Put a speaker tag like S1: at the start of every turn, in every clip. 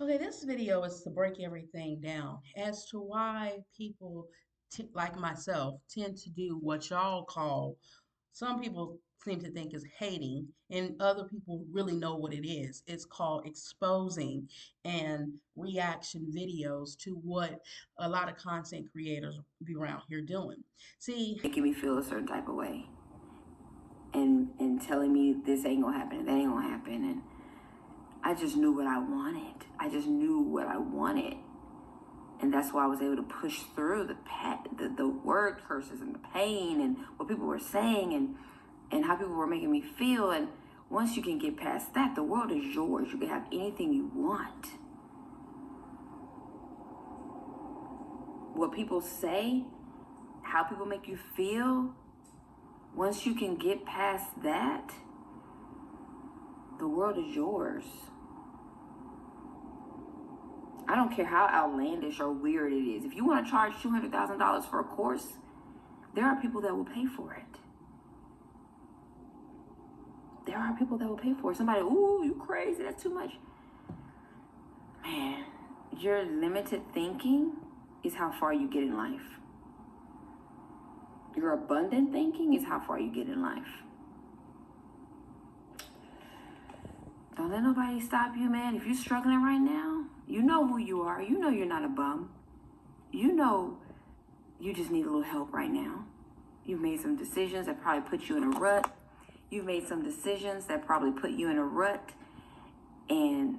S1: Okay, this video is to break everything down as to why people like myself tend to do what y'all call, some people seem to think is hating, and other people really know what it is. It's called exposing and reaction videos to what a lot of content creators be around here doing. See,
S2: making me feel a certain type of way, and telling me this ain't gonna happen, that ain't gonna happen, and I just knew what I wanted. I just knew what I wanted, and that's why I was able to push through the word curses and the pain and what people were saying and how people were making me feel. And once you can get past that, the world is yours. You can have anything you want. What people say, how people make you feel, once you can get past that, the world is yours. I don't care how outlandish or weird it is. If you want to charge $200,000 for a course, there are people that will pay for it. There are people that will pay for it. Somebody, ooh, you crazy, that's too much. Man, your limited thinking is how far you get in life. Your abundant thinking is how far you get in life. Don't let nobody stop you, man. If you're struggling right now, you know who you are. You know you're not a bum. You know you just need a little help right now. You've made some decisions that probably put you in a rut. You've made some decisions that probably put you in a rut and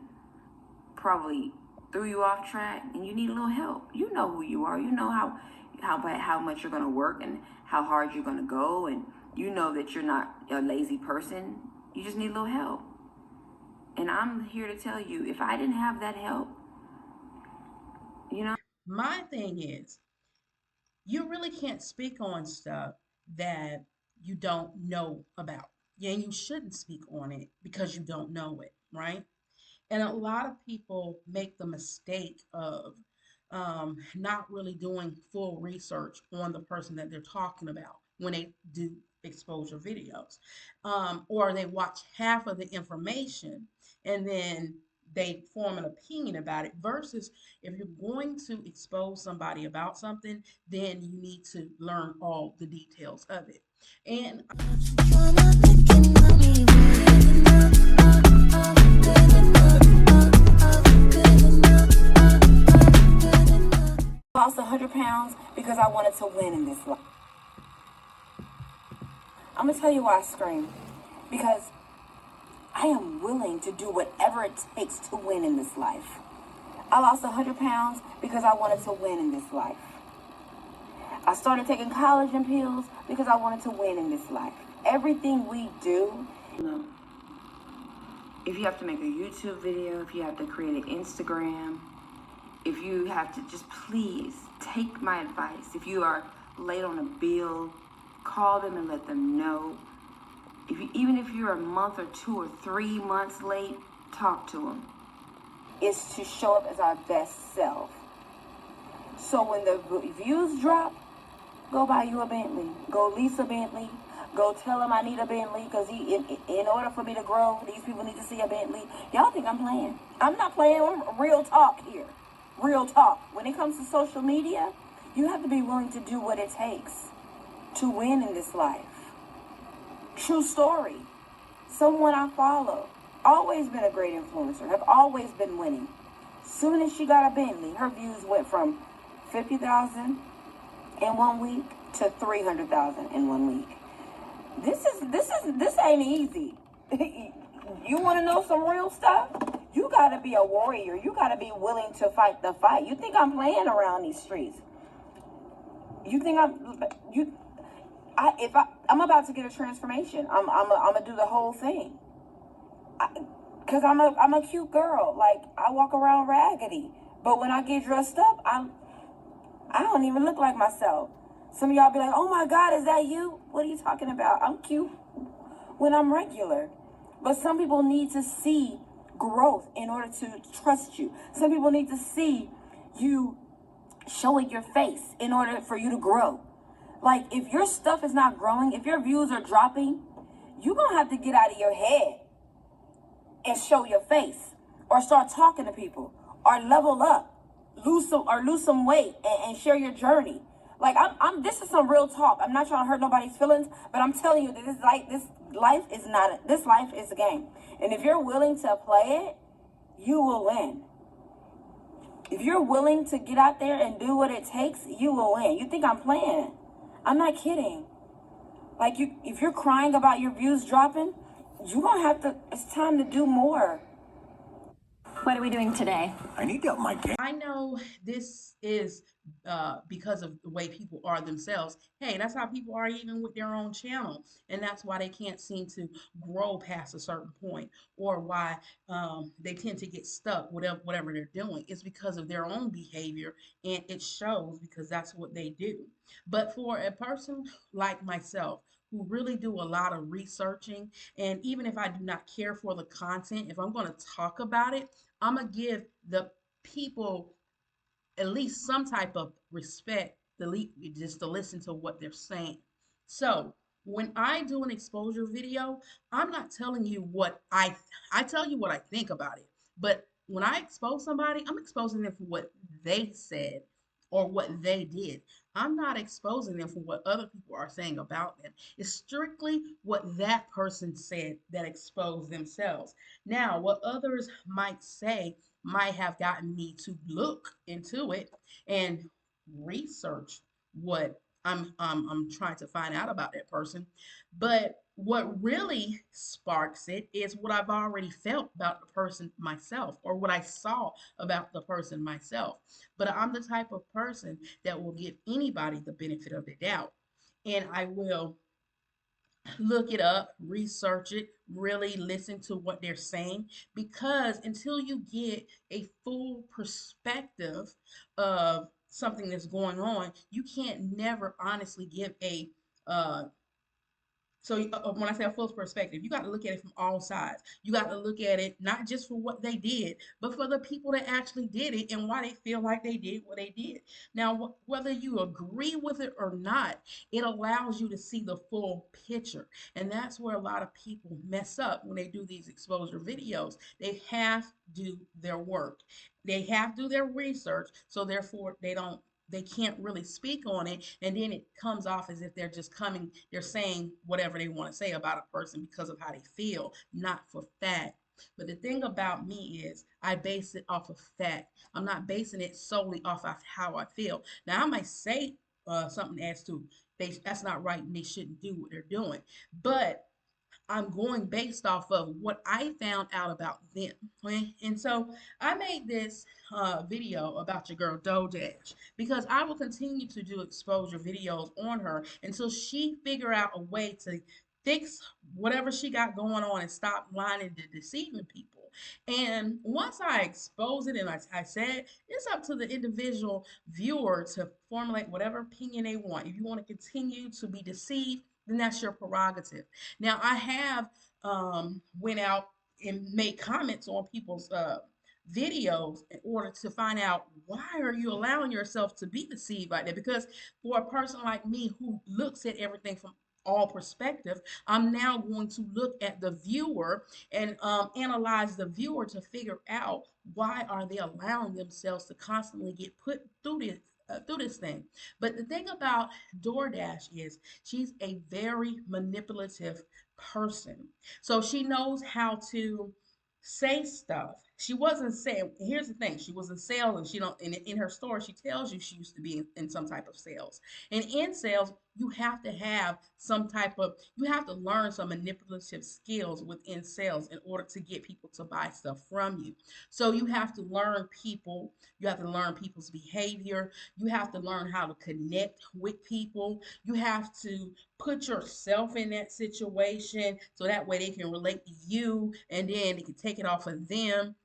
S2: probably threw you off track, and you need a little help. You know who you are. You know how much you're going to work and how hard you're going to go, and you know that you're not a lazy person. You just need a little help. And I'm here to tell you, if I didn't have that help,
S1: my thing is, you really can't speak on stuff that you don't know about. Yeah, and you shouldn't speak on it because you don't know it, right? And a lot of people make the mistake of not really doing full research on the person that they're talking about when they do exposure videos. Or they watch half of the information and then they form an opinion about it, versus if you're going to expose somebody about something, then you need to learn all the details of it. And
S2: lost 100 pounds because I wanted to win in this life. I'm going to tell you why I scream. Because I am willing to do whatever it takes to win in this life. I lost 100 pounds because I wanted to win in this life. I started taking collagen pills because I wanted to win in this life. Everything we do, if you have to make a YouTube video, if you have to create an Instagram, if you have to, just please take my advice. If you are late on a bill, call them and let them know. Even if you're a month or 2 or 3 months late, talk to them. It's to show up as our best self. So when the views drop, go buy you a Bentley. Go lease a Bentley. Go tell them I need a Bentley, because in order for me to grow, these people need to see a Bentley. Y'all think I'm playing. I'm not playing. I'm real talk here. Real talk. When it comes to social media, you have to be willing to do what it takes to win in this life. True story. Someone I follow, always been a great influencer, have always been winning. Soon as she got a Bentley, her views went from 50,000 in 1 week to 300,000 in 1 week. This ain't easy. You want to know some real stuff? You got to be a warrior. You got to be willing to fight the fight. You think I'm playing around these streets? You think I'm about to get a transformation. I'm gonna do the whole thing. Cause I'm a cute girl. Like, I walk around raggedy, but when I get dressed up, I don't even look like myself. Some of y'all be like, "Oh my God, is that you?" What are you talking about? I'm cute when I'm regular. But some people need to see growth in order to trust you. Some people need to see you showing your face in order for you to grow. Like, if your stuff is not growing, if your views are dropping, you're going to have to get out of your head and show your face, or start talking to people, or level up, lose some weight, and share your journey. Like this is some real talk. I'm not trying to hurt nobody's feelings, but I'm telling you that this life is not this life is a game, and if you're willing to play it, you will win. If you're willing to get out there and do what it takes, you will win. You think I'm playing? I'm not kidding. Like if you're crying about your views dropping, you're gonna have to. It's time to do more. What are we doing today?
S1: I need to up my game. I know this is because of the way people are themselves. Hey, that's how people are even with their own channel. And that's why they can't seem to grow past a certain point, or why they tend to get stuck, whatever they're doing. It's because of their own behavior, and it shows because that's what they do. But for a person like myself, who really do a lot of researching, and even if I do not care for the content, if I'm going to talk about it, I'm gonna give the people at least some type of respect just to listen to what they're saying. So when I do an exposure video, I'm not telling you what I tell you what I think about it. But when I expose somebody, I'm exposing them for what they said or what they did. I'm not exposing them for what other people are saying about them. It's strictly what that person said that exposed themselves. Now, what others might say might have gotten me to look into it and research what I'm trying to find out about that person. But what really sparks it is what I've already felt about the person myself, or what I saw about the person myself. But I'm the type of person that will give anybody the benefit of the doubt. And I will look it up, research it, really listen to what they're saying, because until you get a full perspective of something that's going on, you can't never honestly give a uh, when I say a full perspective, you got to look at it from all sides. You got to look at it not just for what they did, but for the people that actually did it and why they feel like they did what they did. Now, whether you agree with it or not, it allows you to see the full picture. And that's where a lot of people mess up when they do these exposure videos. They have to do their work. They have to do their research, so therefore they can't really speak on it, and then it comes off as if they're saying whatever they want to say about a person because of how they feel, not for fact. But the thing about me is I base it off of fact. I'm not basing it solely off of how I feel. Now I might say something as to that's not right and they shouldn't do what they're doing, but I'm going based off of what I found out about them. Okay? And so I made this video about your girl Dodash because I will continue to do exposure videos on her until she figure out a way to fix whatever she got going on and stop lying and deceiving people. And once I expose it, and I said, it's up to the individual viewer to formulate whatever opinion they want. If you want to continue to be deceived, then that's your prerogative. Now, I have went out and made comments on people's videos in order to find out, why are you allowing yourself to be deceived like that? Because for a person like me who looks at everything from all perspective, I'm now going to look at the viewer and analyze the viewer to figure out, why are they allowing themselves to constantly get put through this thing. But the thing about DoorDash is she's a very manipulative person. So she knows how to say stuff. She wasn't saying, here's the thing, she was in sales, and she don't in her store she tells you she used to be in some type of sales. And in sales, you have to have you have to learn some manipulative skills within sales in order to get people to buy stuff from you. So you have to learn people, you have to learn people's behavior, you have to learn how to connect with people, you have to put yourself in that situation so that way they can relate to you, and then they can take it off of them.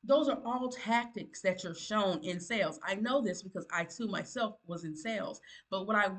S1: Those are all tactics that you're shown in sales. I know this because I too myself was in sales. But what I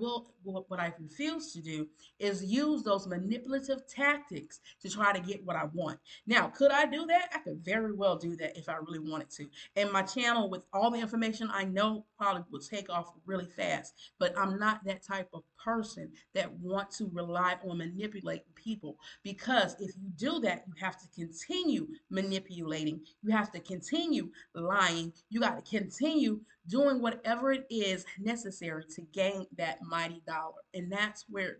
S1: refuse to do is use those manipulative tactics to try to get what I want. Now, could I do that? I could very well do that if I really wanted to. And my channel, with all the information I know, probably will take off really fast. But I'm not that type of person that want to rely on manipulating people, because if you do that, you have to continue manipulating. You have to continue lying. You got to continue doing whatever it is necessary to gain that mighty dollar. And that's where it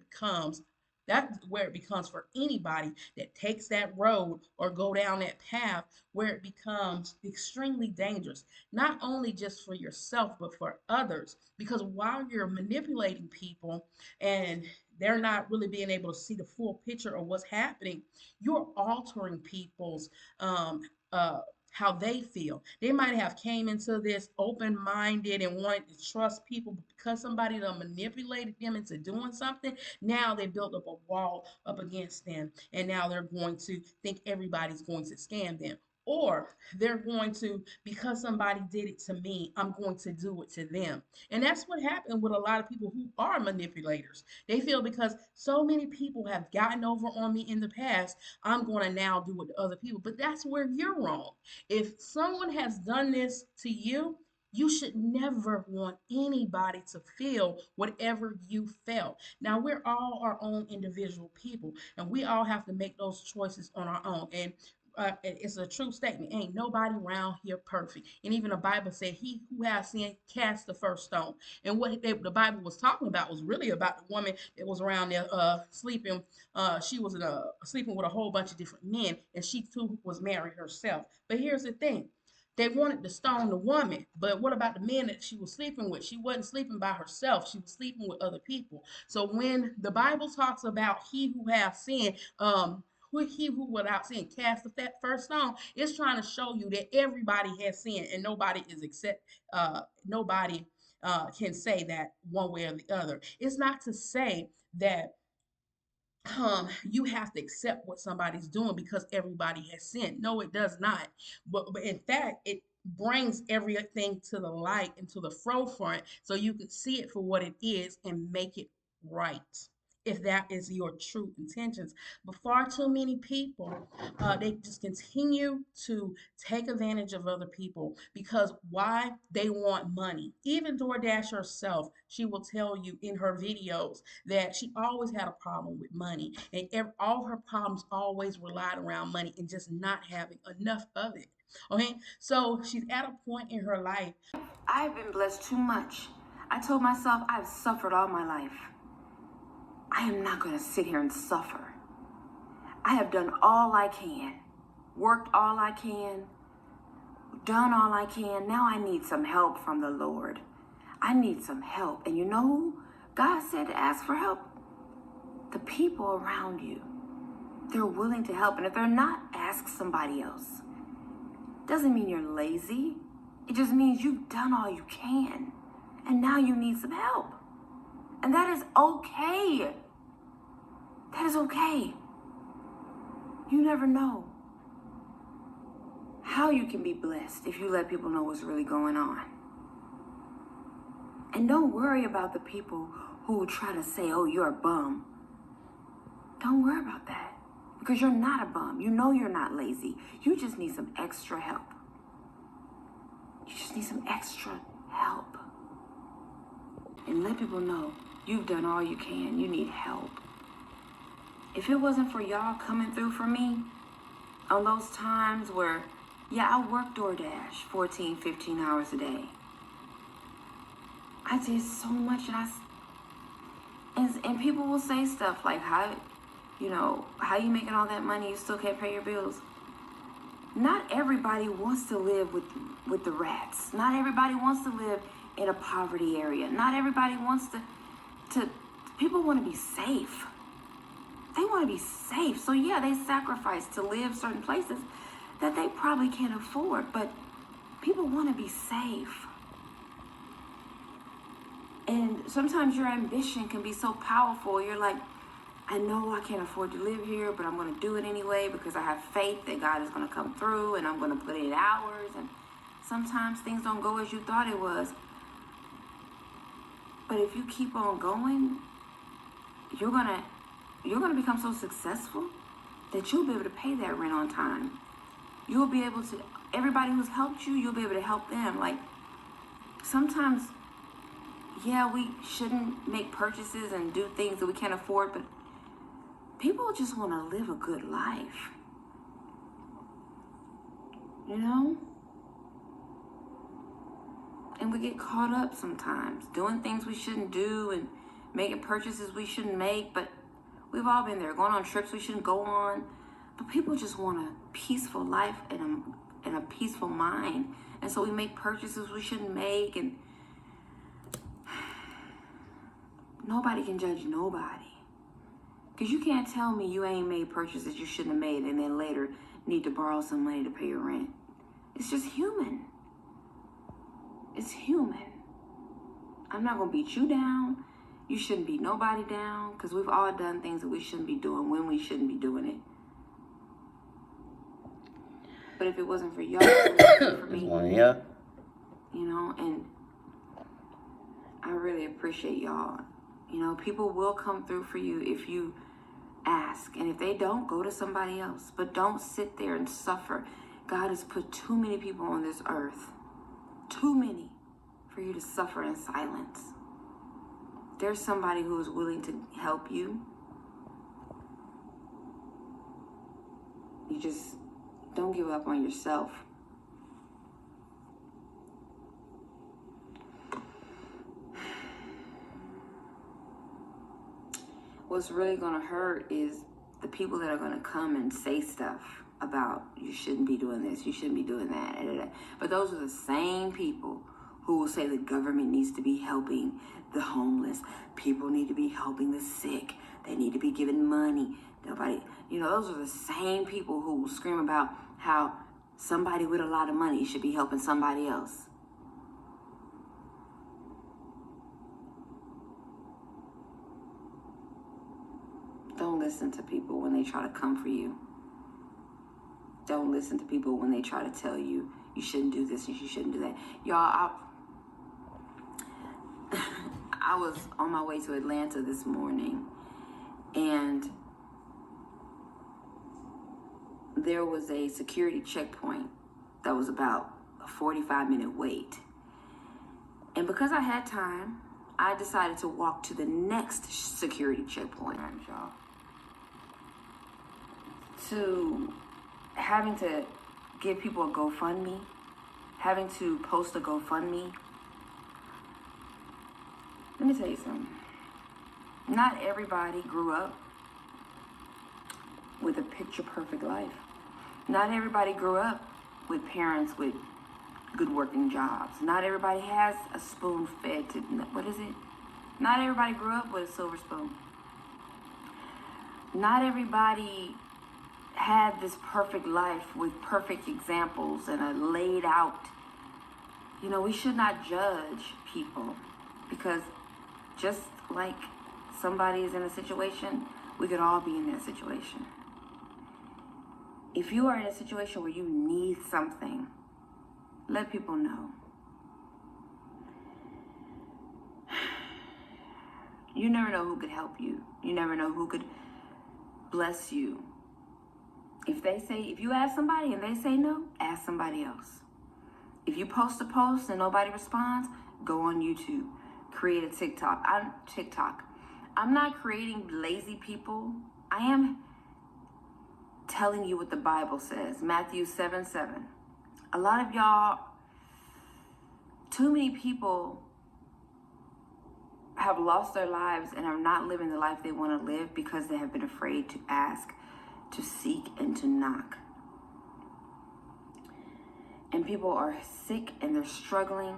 S1: becomes for anybody that takes that road or go down that path, where it becomes extremely dangerous, not only just for yourself but for others, because while you're manipulating people and they're not really being able to see the full picture of what's happening, you're altering people's um uh how they feel. They might have came into this open-minded and wanted to trust people, but because somebody done manipulated them into doing something, now they built up a wall up against them, and now they're going to think everybody's going to scam them. Or they're going to, because somebody did it to me, I'm going to do it to them. And that's what happened with a lot of people who are manipulators. They feel because so many people have gotten over on me in the past, I'm going to now do it to other people. But that's where you're wrong. If someone has done this to you, you should never want anybody to feel whatever you felt. Now, we're all our own individual people, and we all have to make those choices on our own. And it's a true statement. Ain't nobody around here perfect. And even the Bible said, "He who has sinned cast the first stone." And the Bible was talking about was really about the woman that was around there sleeping. She was sleeping with a whole bunch of different men, and she too was married herself. But here's the thing. They wanted to stone the woman, but what about the men that she was sleeping with? She wasn't sleeping by herself. She was sleeping with other people. So when the Bible talks about he who has sinned, he who without sin cast that first stone, it's trying to show you that everybody has sinned and nobody is nobody can say that one way or the other. It's not to say that you have to accept what somebody's doing because everybody has sinned. No, it does not. But in fact, it brings everything to the light and to the forefront so you can see it for what it is and make it right, if that is your true intentions. But far too many people, they just continue to take advantage of other people because why? They want money. Even DoorDash herself, she will tell you in her videos that she always had a problem with money, and all her problems always relied around money and just not having enough of it. Okay, so she's at a point in her life.
S2: I've been blessed too much. I told myself I've suffered all my life. I am not going to sit here and suffer. I have done all I can, worked all I can, done all I can. Now I need some help from the Lord. I need some help. And you know who God said to ask for help? The people around you. They're willing to help. And if they're not, ask somebody else. Doesn't mean you're lazy. It just means you've done all you can. And now you need some help. And that is okay. That is okay. You never know how you can be blessed if you let people know what's really going on. And don't worry about the people who try to say, oh, you're a bum. Don't worry about that. Because you're not a bum. You know you're not lazy. You just need some extra help. You just need some extra help. And let people know you've done all you can. You need help. If it wasn't for y'all coming through for me on those times where, yeah, I worked DoorDash 14, 15 hours a day. I did so much, and people will say stuff like, how you making all that money, you still can't pay your bills. Not everybody wants to live with the rats. Not everybody wants to live in a poverty area. Not everybody wants to people want to be safe. They want to be safe. So yeah, they sacrifice to live certain places that they probably can't afford, but people want to be safe. And sometimes your ambition can be so powerful. You're like, I know I can't afford to live here, but I'm going to do it anyway because I have faith that God is going to come through and I'm going to put in hours. And sometimes things don't go as you thought it was. But if you keep on going, you're going to become so successful that you'll be able to pay that rent on time. You'll be able to, everybody who's helped you, you'll be able to help them. Like sometimes, yeah, we shouldn't make purchases and do things that we can't afford, but people just want to live a good life. You know? And we get caught up sometimes doing things we shouldn't do and making purchases we shouldn't make. But we've all been there, going on trips we shouldn't go on. But people just want a peaceful life and a peaceful mind. And so we make purchases we shouldn't make. And nobody can judge nobody. Because you can't tell me you ain't made purchases you shouldn't have made and then later need to borrow some money to pay your rent. It's just human. It's human. I'm not going to beat you down. You shouldn't beat nobody down, because we've all done things that we shouldn't be doing when we shouldn't be doing it. But if it wasn't for y'all, it would be for me.
S3: Yeah.
S2: You know, and I really appreciate y'all. You know, people will come through for you if you ask. And if they don't, go to somebody else. But don't sit there and suffer. God has put too many people on this earth. Too many for you to suffer in silence. There's somebody who is willing to help you. You just don't give up on yourself. What's really going to hurt is the people that are going to come and say stuff about you shouldn't be doing this, you shouldn't be doing that. But those are the same people who will say the government needs to be helping the homeless. People need to be helping the sick. They need to be giving money. Nobody, you know, those are the same people who will scream about how somebody with a lot of money should be helping somebody else. Don't listen to people when they try to come for you. Don't listen to people when they try to tell you you shouldn't do this and you shouldn't do that. Y'all, I was on my way to Atlanta this morning, and there was a security checkpoint that was about a 45-minute wait. And because I had time, I decided to walk to the next security checkpoint, y'all. To having to give people a GoFundMe, having to post a GoFundMe. Let me tell you something. Not everybody grew up with a picture-perfect life. Not everybody grew up with parents with good working jobs. Not everybody has a spoon fed to, what is it? Not everybody grew up with a silver spoon. Not everybody had this perfect life with perfect examples and a laid out. You know, we should not judge people, because just like somebody is in a situation, we could all be in that situation. If you are in a situation where you need something, let people know. You never know who could help you. You never know who could bless you. If you ask somebody and they say no, ask somebody else. If you post a post and nobody responds, go on YouTube. Create a TikTok. I'm not creating lazy people. I am telling you what the Bible says. Matthew 7:7. A lot of y'all, too many people have lost their lives and are not living the life they want to live because they have been afraid to ask, to seek, and to knock. And people are sick and they're struggling.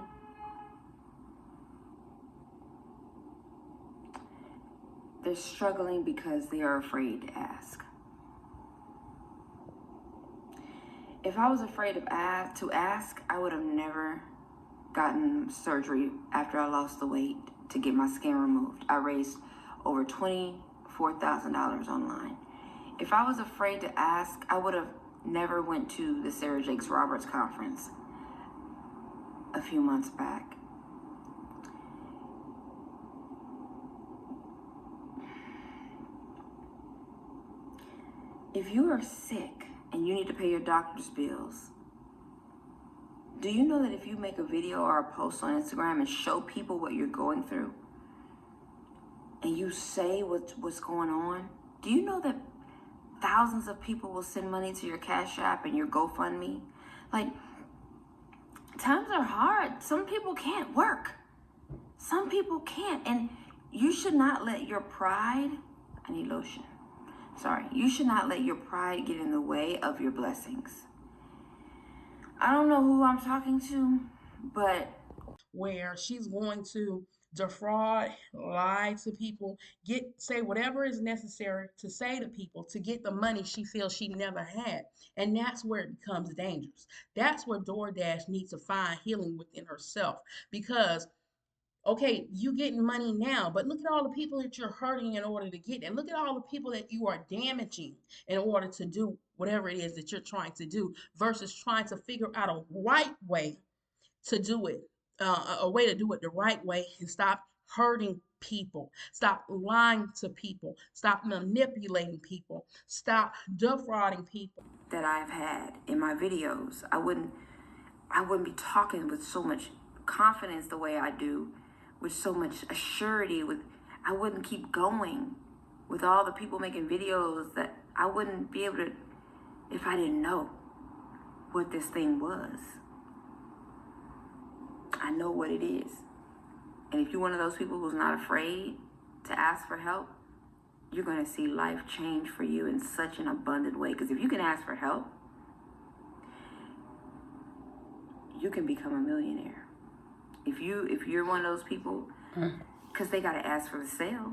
S2: They're struggling because they are afraid to ask. If I was afraid to ask, I would have never gotten surgery after I lost the weight to get my skin removed. I raised over $24,000 online. If I was afraid to ask, I would have never went to the Sarah Jakes Roberts conference a few months back. If you are sick and you need to pay your doctor's bills, do you know that if you make a video or a post on Instagram and show people what you're going through, and you say what's going on, do you know that thousands of people will send money to your Cash App and your GoFundMe? Like, times are hard. Some people can't work. Some people can't. And you should not let your pride, I need lotion. Sorry. You should not let your pride get in the way of your blessings. I don't know who I'm talking to, but
S1: where she's going to defraud, lie to people, say whatever is necessary to say to people to get the money she feels she never had. And that's where it becomes dangerous. That's where DoorDash needs to find healing within herself because okay, you getting money now, but look at all the people that you're hurting in order to get it. Look at all the people that you are damaging in order to do whatever it is that you're trying to do versus trying to figure out a right way to do it, a way to do it the right way and stop hurting people, stop lying to people, stop manipulating people, stop defrauding people.
S2: that I've had in my videos, I wouldn't be talking with so much confidence the way I do, with so much assurity, with I wouldn't keep going with all the people making videos that I wouldn't be able to if I didn't know what this thing was. I know what it is. And if you're one of those people who's not afraid to ask for help, you're going to see life change for you in such an abundant way. Because if you can ask for help, you can become a millionaire. If you're one of those people, because they got to ask for the sale.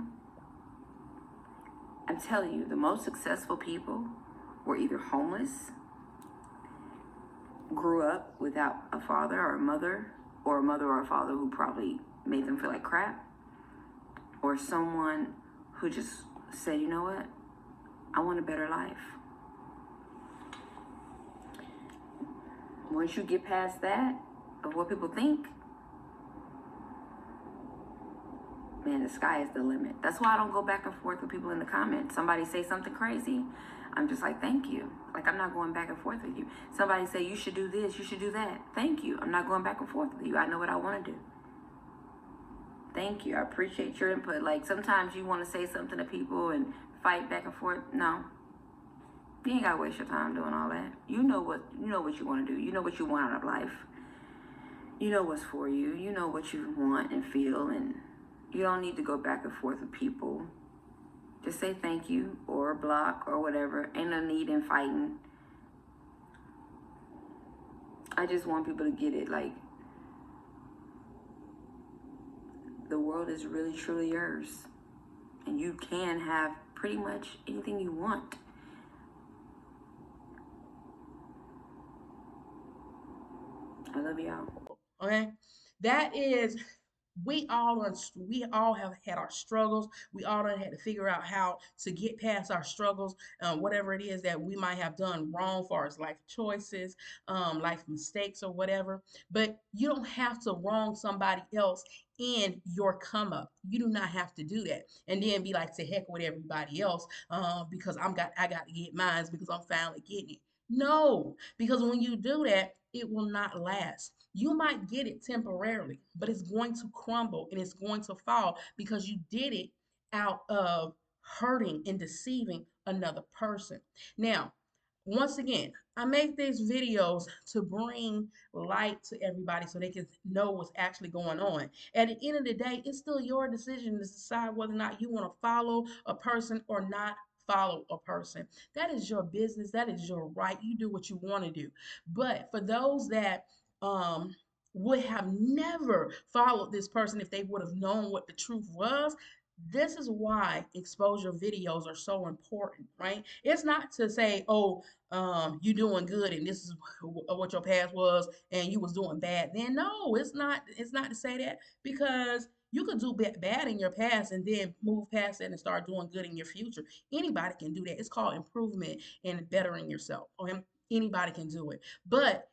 S2: I'm telling you, the most successful people were either homeless, grew up without a father or a mother, or a mother or a father who probably made them feel like crap, or someone who just said, you know what, I want a better life. Once you get past that, of what people think, man, the sky is the limit. That's why I don't go back and forth with people in the comments. Somebody say something crazy, I'm just like, thank you. Like, I'm not going back and forth with you. Somebody say, you should do this, you should do that. Thank you. I'm not going back and forth with you. I know what I want to do. Thank you. I appreciate your input. Like, sometimes you want to say something to people and fight back and forth. No. You ain't got to waste your time doing all that. You know what you want to do. You know what you want out of life. You know what's for you. You know what you want and feel, and you don't need to go back and forth with people. Just say thank you or block or whatever. Ain't no need in fighting. I just want people to get it. Like, the world is really, truly yours. And you can have pretty much anything you want. I love y'all.
S1: Okay, that is we all have had our struggles. We all done had to figure out how to get past our struggles, whatever it is that we might have done wrong for our life choices, life mistakes or whatever. But you don't have to wrong somebody else in your come up. You do not have to do that and then be like to heck with everybody else because I got to get mine because I'm finally getting it. No, because when you do that, it will not last. You might get it temporarily, but it's going to crumble and it's going to fall because you did it out of hurting and deceiving another person. Now, once again, I make these videos to bring light to everybody so they can know what's actually going on. At the end of the day, it's still your decision to decide whether or not you want to follow a person or not follow a person. That is your business. That is your right. You do what you want to do. But for those that would have never followed this person if they would have known what the truth was, this is why exposure videos are so important, right? It's not to say, oh, you doing good and this is what your past was and you was doing bad then. No, it's not to say that because you could do bad in your past and then move past it and start doing good in your future. Anybody can do that. It's called improvement and bettering yourself. Okay? Anybody can do it. But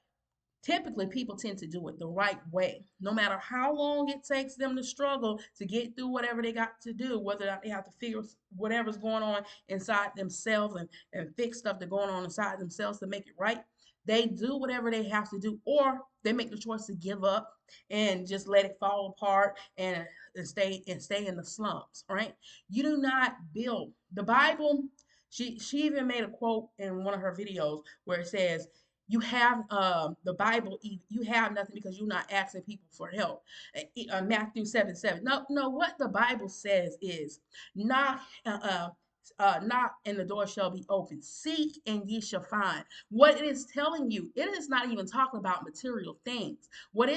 S1: typically people tend to do it the right way no matter how long it takes them to struggle to get through whatever they got to do, whether or not they have to figure whatever's going on inside themselves and fix stuff that's going on inside themselves to make it right. They do whatever they have to do, or they make the choice to give up and just let it fall apart and stay in the slums, right? You do not build the Bible. She even made a quote in one of her videos where it says You have the Bible. You have nothing because you're not asking people for help. Matthew 7:7. No, no. What the Bible says is, knock, knock, and the door shall be open. Seek, and ye shall find. What it is telling you, it is not even talking about material things. What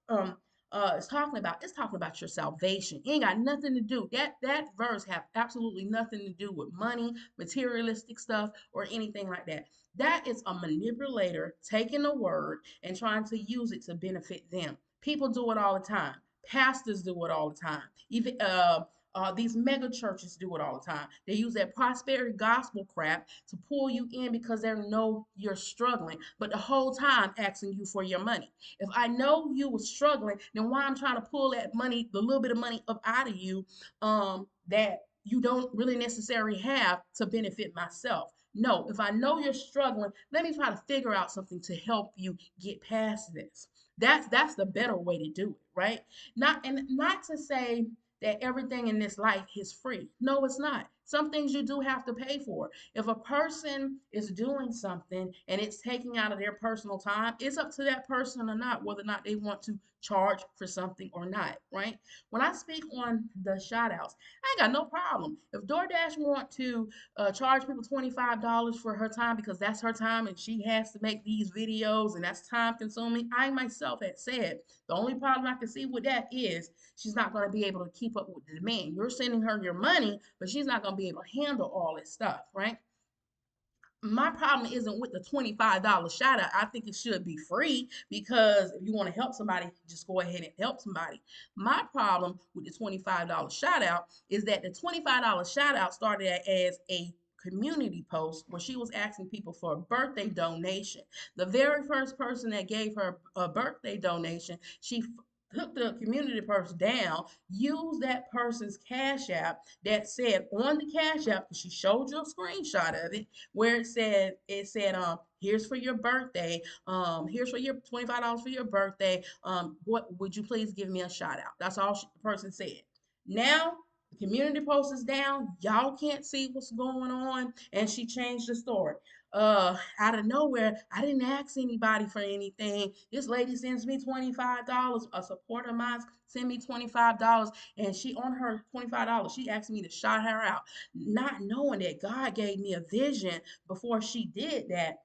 S1: um it's talking about, it's talking about your salvation. It ain't got nothing to do, that verse have absolutely nothing to do with money, materialistic stuff, or anything like that. That is a manipulator taking a word and trying to use it to benefit them. People do it all the time. Pastors do it all the time. Even these mega churches do it all the time. They use that prosperity gospel crap to pull you in because they know you're struggling, but the whole time asking you for your money. If I know you were struggling, then why I'm trying to pull that money, the little bit of money up out of you, that you don't really necessarily have to benefit myself. No, if I know you're struggling, let me try to figure out something to help you get past this. That's the better way to do it, right? Not to say that everything in this life is free. No, it's not. Some things you do have to pay for. If a person is doing something and it's taking out of their personal time, it's up to that person or not whether or not they want to charge for something or not, right? When I speak on the shout outs, I ain't got no problem. If DoorDash want to charge people $25 for her time because that's her time and she has to make these videos and that's time consuming, I myself had said the only problem I can see with that is she's not going to be able to keep up with the demand. You're sending her your money, but she's not going to be able to handle all this stuff, right? My problem isn't with the $25 shout out. I think it should be free because if you want to help somebody, just go ahead and help somebody. My problem with the $25 shout out is that the $25 shout out started as a community post where she was asking people for a birthday donation. The very first person that gave her a birthday donation, she took the community post down, used that person's cash app that said on the cash app, she showed you a screenshot of it, where it said here's for your birthday, here's for your $25 for your birthday, what would you please give me a shout out. That's all the person said. Now the community post is down, y'all can't see what's going on, and she changed the story. Out of nowhere, I didn't ask anybody for anything. This lady sends me $25. A supporter of mine sent me $25, and she on her $25, she asked me to shout her out, not knowing that God gave me a vision before she did that.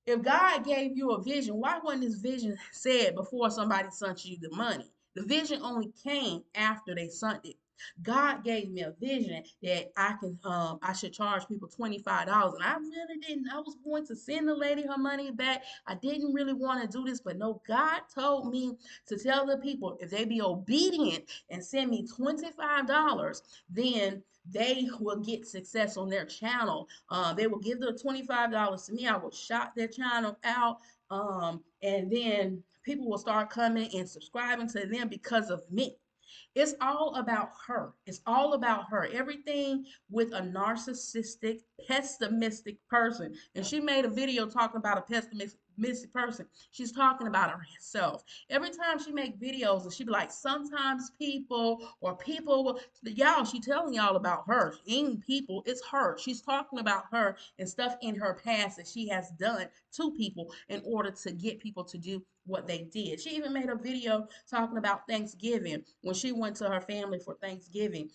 S1: If God gave you a vision, why wasn't this vision said before somebody sent you the money? The vision only came after they sent it. God gave me a vision that I should charge people $25. And I really didn't. I was going to send the lady her money back. I didn't really want to do this, but no, God told me to tell the people if they be obedient and send me $25, then they will get success on their channel. They will give the $25 to me. I will shout their channel out. And then people will start coming and subscribing to them because of me. It's all about her. It's all about her. Everything with a narcissistic, pessimistic person. And she made a video talking about a pessimistic person. She's talking about herself. Every time she make videos, and she be like, sometimes people or people, y'all, she telling y'all about her. It ain't people, it's her. She's talking about her and stuff in her past that she has done to people in order to get people to do what they did. She even made a video talking about Thanksgiving when she went to her family for Thanksgiving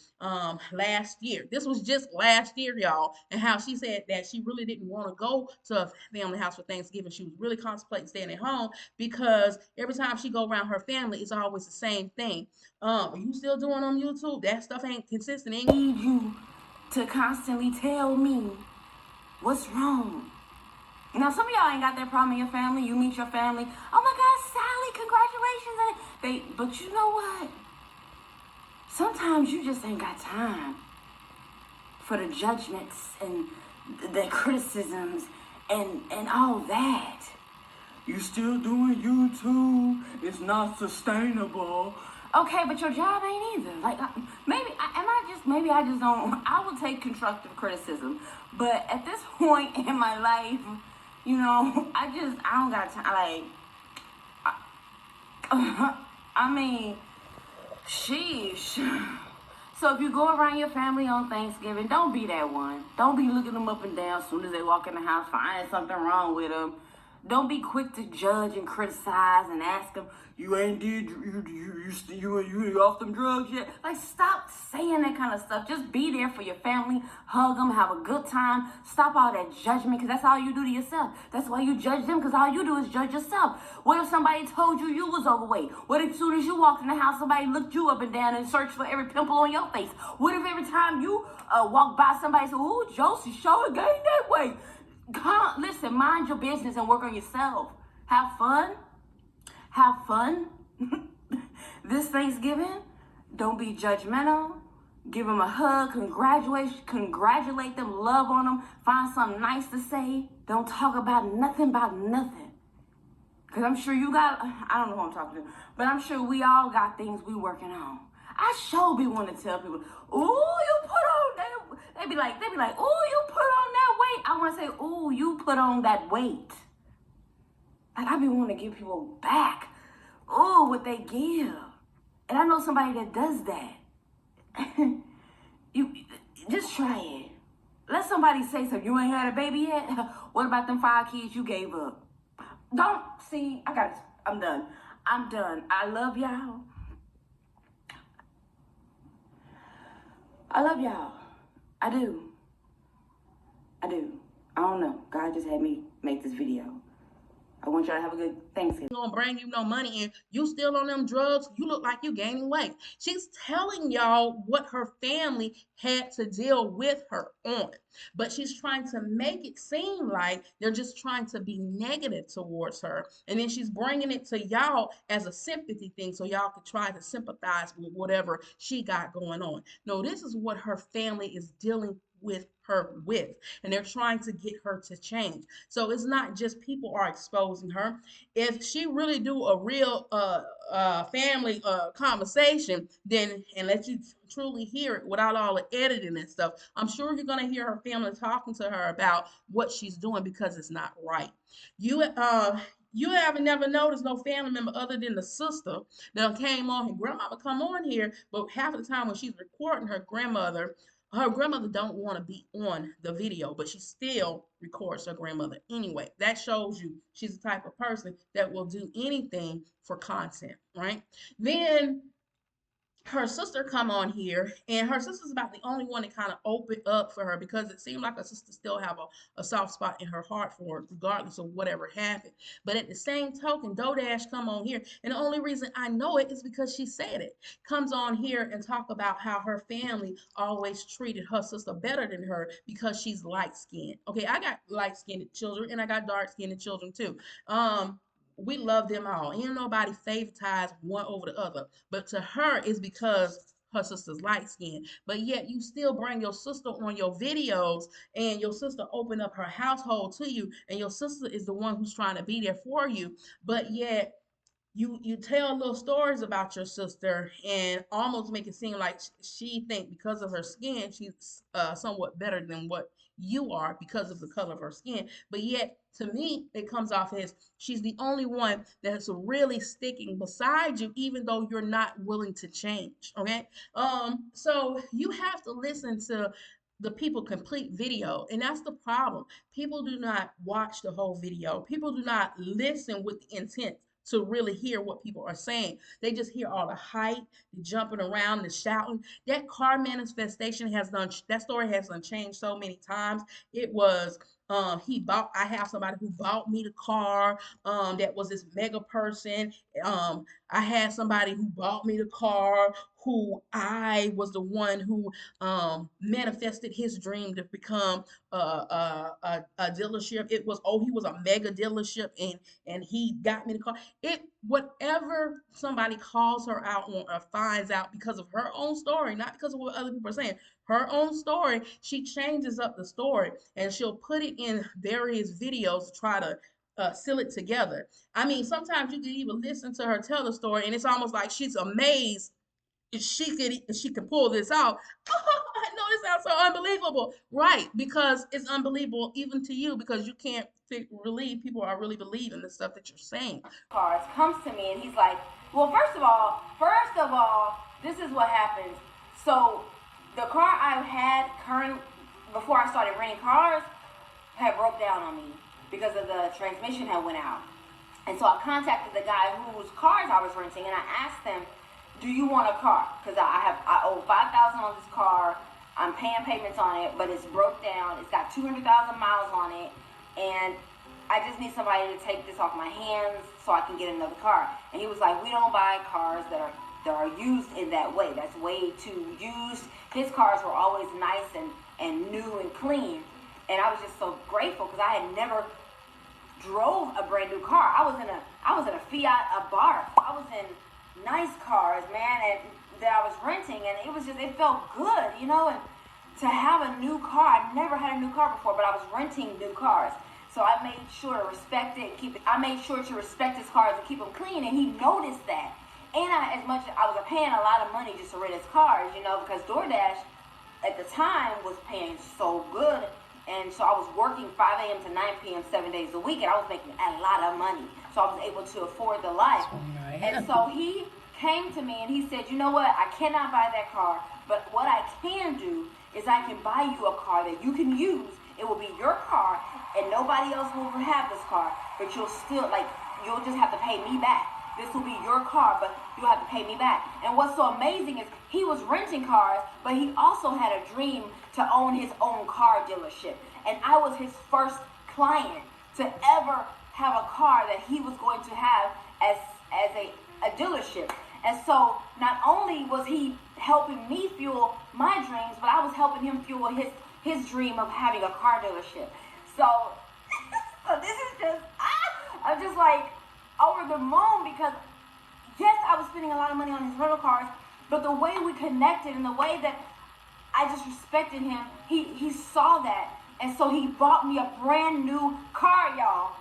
S1: last year. This was just last year, y'all, and how she said that she really didn't want to go to a family house for Thanksgiving. She was really contemplating staying at home because every time she go around her family, it's always the same thing. Are you still doing on YouTube? That stuff ain't consistent. Ain't
S2: Need you to constantly tell me what's wrong. Now, some of y'all ain't got that problem in your family. You meet your family. Oh my God, Sally, congratulations. But you know what? Sometimes you just ain't got time for the judgments and the criticisms and all that. You still doing YouTube? It's not sustainable. Okay, but your job ain't either. Like, maybe I just don't. I will take constructive criticism, but at this point in my life, you know, I don't got time. Like, I mean, sheesh. So if you go around your family on Thanksgiving, don't be that one. Don't be looking them up and down as soon as they walk in the house, find something wrong with them. Don't be quick to judge and criticize and ask them, you ain't did you off them drugs yet? Like, stop saying that kind of stuff. Just be there for your family, hug them, have a good time. Stop all that judgment, because that's all you do to yourself. That's why you judge them, because all you do is judge yourself. What if somebody told you was overweight? What if as soon as you walked in the house, somebody looked you up and down and searched for every pimple on your face? What if every time you walk by somebody said, ooh, Josie sure gained that weight? Listen, mind your business and work on yourself. Have fun. Have fun. This Thanksgiving, don't be judgmental. Give them a hug. Congratulate them. Love on them. Find something nice to say. Don't talk about nothing. Because I'm sure you got, I don't know who I'm talking to, but I'm sure we all got things we working on. I sure be wanting to tell people, ooh, you put on that. They be like, ooh, you put on that weight. I want to say, ooh, you put on that weight. Like, I be wanting to give people back, ooh, what they give. And I know somebody that does that. You just try it. Let somebody say something. You ain't had a baby yet? What about them 5 kids you gave up? Don't see. I'm done. I love y'all. I do. I don't know. God just had me make this video. I want y'all to have a good Thanksgiving.
S1: Gonna bring you no money and you still on them drugs, you look like you gaining weight. She's telling y'all what her family had to deal with her on, but she's trying to make it seem like they're just trying to be negative towards her, and then she's bringing it to y'all as a sympathy thing so y'all could try to sympathize with whatever she got going on. No, this is what her family is dealing with her with, and they're trying to get her to change. So it's not just people are exposing her. If she really do a real family conversation, then and let you truly hear it without all the editing and stuff, I'm sure you're gonna hear her family talking to her about what she's doing because it's not right. You haven't never noticed no family member other than the sister that came on. Her grandmother come on here, but half of the time when she's recording her grandmother don't want to be on the video, but she still records her grandmother anyway. That shows you she's the type of person that will do anything for content, right? Then her sister come on here, and her sister's about the only one that kind of opened up for her because it seemed like her sister still have a soft spot in her heart for her regardless of whatever happened. But at the same token, Dodash come on here, and the only reason I know it is because she said it. Comes on here and talk about how her family always treated her sister better than her because she's light skinned. Okay, I got light skinned children and I got dark skinned children too. We love them all. Ain't nobody favoritised one over the other. But to her, it's because her sister's light skinned. But yet you still bring your sister on your videos and your sister open up her household to you, and your sister is the one who's trying to be there for you. But yet you tell little stories about your sister and almost make it seem like she think because of her skin she's somewhat better than what you are because of the color of her skin. But yet to me it comes off as she's the only one that's really sticking beside you even though you're not willing to change. Okay, so you have to listen to the people complete video, and that's the problem. People do not watch the whole video. People do not listen with the intent to really hear what people are saying. They just hear all the hype, the jumping around, the shouting. That car manifestation has done, that story has done changed so many times. It was I have somebody who bought me the car, that was this mega person. I had somebody who bought me the car who I was the one who manifested his dream to become a dealership. It was, oh, he was a mega dealership, and he got me the car. It, whatever somebody calls her out on or finds out because of her own story, not because of what other people are saying, her own story, she changes up the story and she'll put it in various videos to try to seal it together. I mean, sometimes you can even listen to her tell the story and it's almost like she's amazed she could pull this out. I know this sounds so unbelievable, right? Because it's unbelievable even to you because you can't believe people are really believing the stuff that you're saying.
S2: Cars comes to me and he's like, well, first of all, this is what happens. So the car I had before I started renting cars had broke down on me. because of the transmission had went out. And so I contacted the guy whose cars I was renting, and I asked him, do you want a car? Because I owe $5,000 on this car. I'm paying payments on it, but it's broke down. It's got 200,000 miles on it, and I just need somebody to take this off my hands so I can get another car. And he was like, we don't buy cars that are used in that way. That's way too used. His cars were always nice and new and clean. And I was just so grateful because I had never drove a brand new car. I was in a Fiat Abarth. I was in nice cars, man, and that I was renting, and it felt good, you know. And to have a new car, I never had a new car before, but I was renting new cars. So I made sure to respect it, I made sure to respect his cars and keep them clean, and he noticed that. And I was paying a lot of money just to rent his cars, you know, because DoorDash at the time was paying so good. And so I was working 5 a.m. to 9 p.m. 7 days a week, and I was making a lot of money. So I was able to afford the life. And so he came to me and he said, you know what, I cannot buy that car, but what I can do is I can buy you a car that you can use. It will be your car, and nobody else will have this car, but you'll just have to pay me back. This will be your car, but you'll have to pay me back. And what's so amazing is he was renting cars, but he also had a dream to own his own car dealership. And I was his first client to ever have a car that he was going to have as a dealership. And so not only was he helping me fuel my dreams, but I was helping him fuel his dream of having a car dealership. So, so this is just, I'm just like over the moon because, yes, I was spending a lot of money on his rental cars, but the way we connected and the way that I just respected him, he saw that. And so he bought me a brand new car, y'all.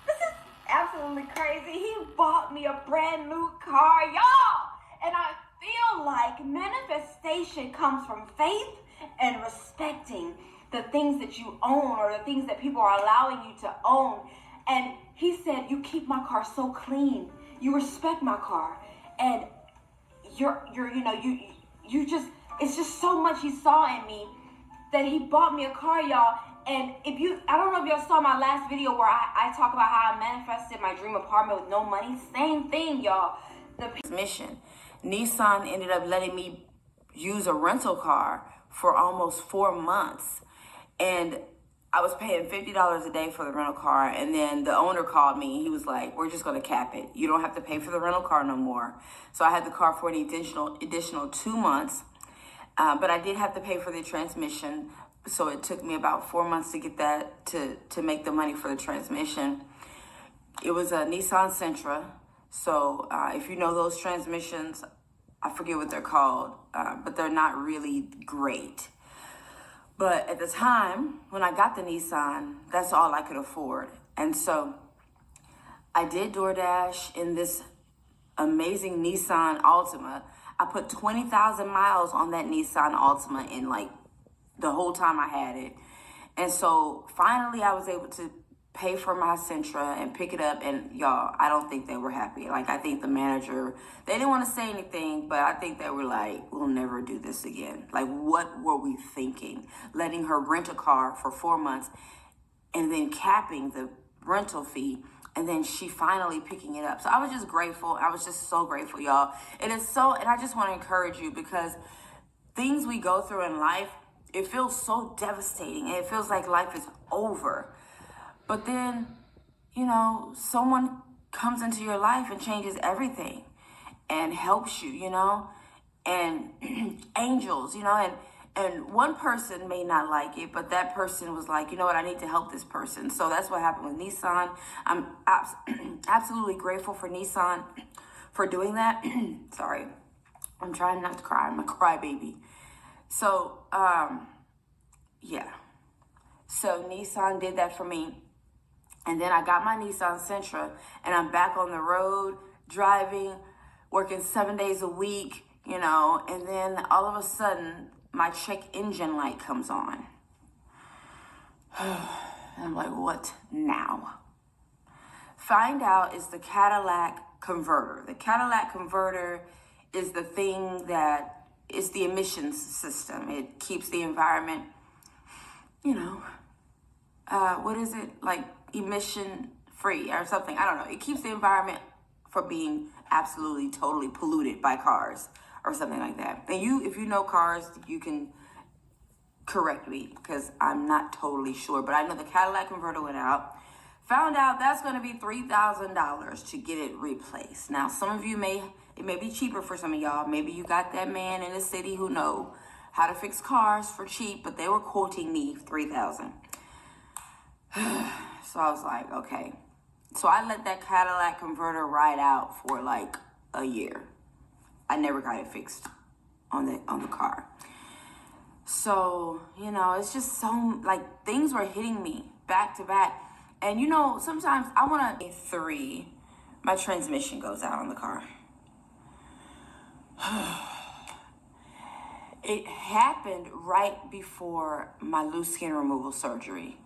S2: This is absolutely crazy. He bought me a brand new car, y'all. And I feel like manifestation comes from faith and respecting the things that you own or the things that people are allowing you to own. And he said, you keep my car so clean. You respect my car. And it's just so much he saw in me that he bought me a car, y'all. And I don't know if y'all saw my last video where I talk about how I manifested my dream apartment with no money. Same thing, y'all. The mission. Nissan ended up letting me use a rental car for almost 4 months. And I was paying $50 a day for the rental car. And then the owner called me. He was like, we're just going to cap it. You don't have to pay for the rental car no more. So I had the car for an additional 2 months. But I did have to pay for the transmission. So it took me about 4 months to get that, to make the money for the transmission. It was a Nissan Sentra. So if you know those transmissions, I forget what they're called, but they're not really great. But at the time, when I got the Nissan, that's all I could afford. And so I did DoorDash in this amazing Nissan Altima. I put 20,000 miles on that Nissan Altima in like the whole time I had it. And so finally I was able to pay for my Sentra and pick it up. And y'all, I don't think they were happy. Like, I think the manager, they didn't want to say anything, but I think they were like, we'll never do this again. Like, what were we thinking? Letting her rent a car for 4 months and then capping the rental fee, and then she finally picking it up. So I was just grateful. I was just so grateful, y'all. And I just want to encourage you, because things we go through in life, it feels so devastating and it feels like life is over. But then, someone comes into your life and changes everything and helps you, and angels, and one person may not like it, but that person was like, you know what, I need to help this person. So that's what happened with Nissan. I'm absolutely grateful for Nissan for doing that. Sorry, I'm trying not to cry. I'm a crybaby. So, yeah. So Nissan did that for me. And then I got my Nissan Sentra, and I'm back on the road, driving, working 7 days a week, and then all of a sudden, my check engine light comes on. And I'm like, what now? Find out it's the Cadillac converter. The Cadillac converter is the thing that is the emissions system. It keeps the environment you know, what is it, like emission free or something? I don't know. It keeps the environment from being absolutely totally polluted by cars or something like that. And you, if you know cars, you can correct me because I'm not totally sure, but I know the Cadillac converter went out. Found out that's going to be $3,000 to get it replaced. Now, some of you it may be cheaper for some of y'all. Maybe you got that man in the city who know how to fix cars for cheap, but they were quoting me $3,000. So I was like, okay. So I let that Cadillac converter ride out for like a year. I never got it fixed on the car. So, it's just so, like, things were hitting me back to back. And, sometimes I want to, my transmission goes out on the car. It happened right before my loose skin removal surgery.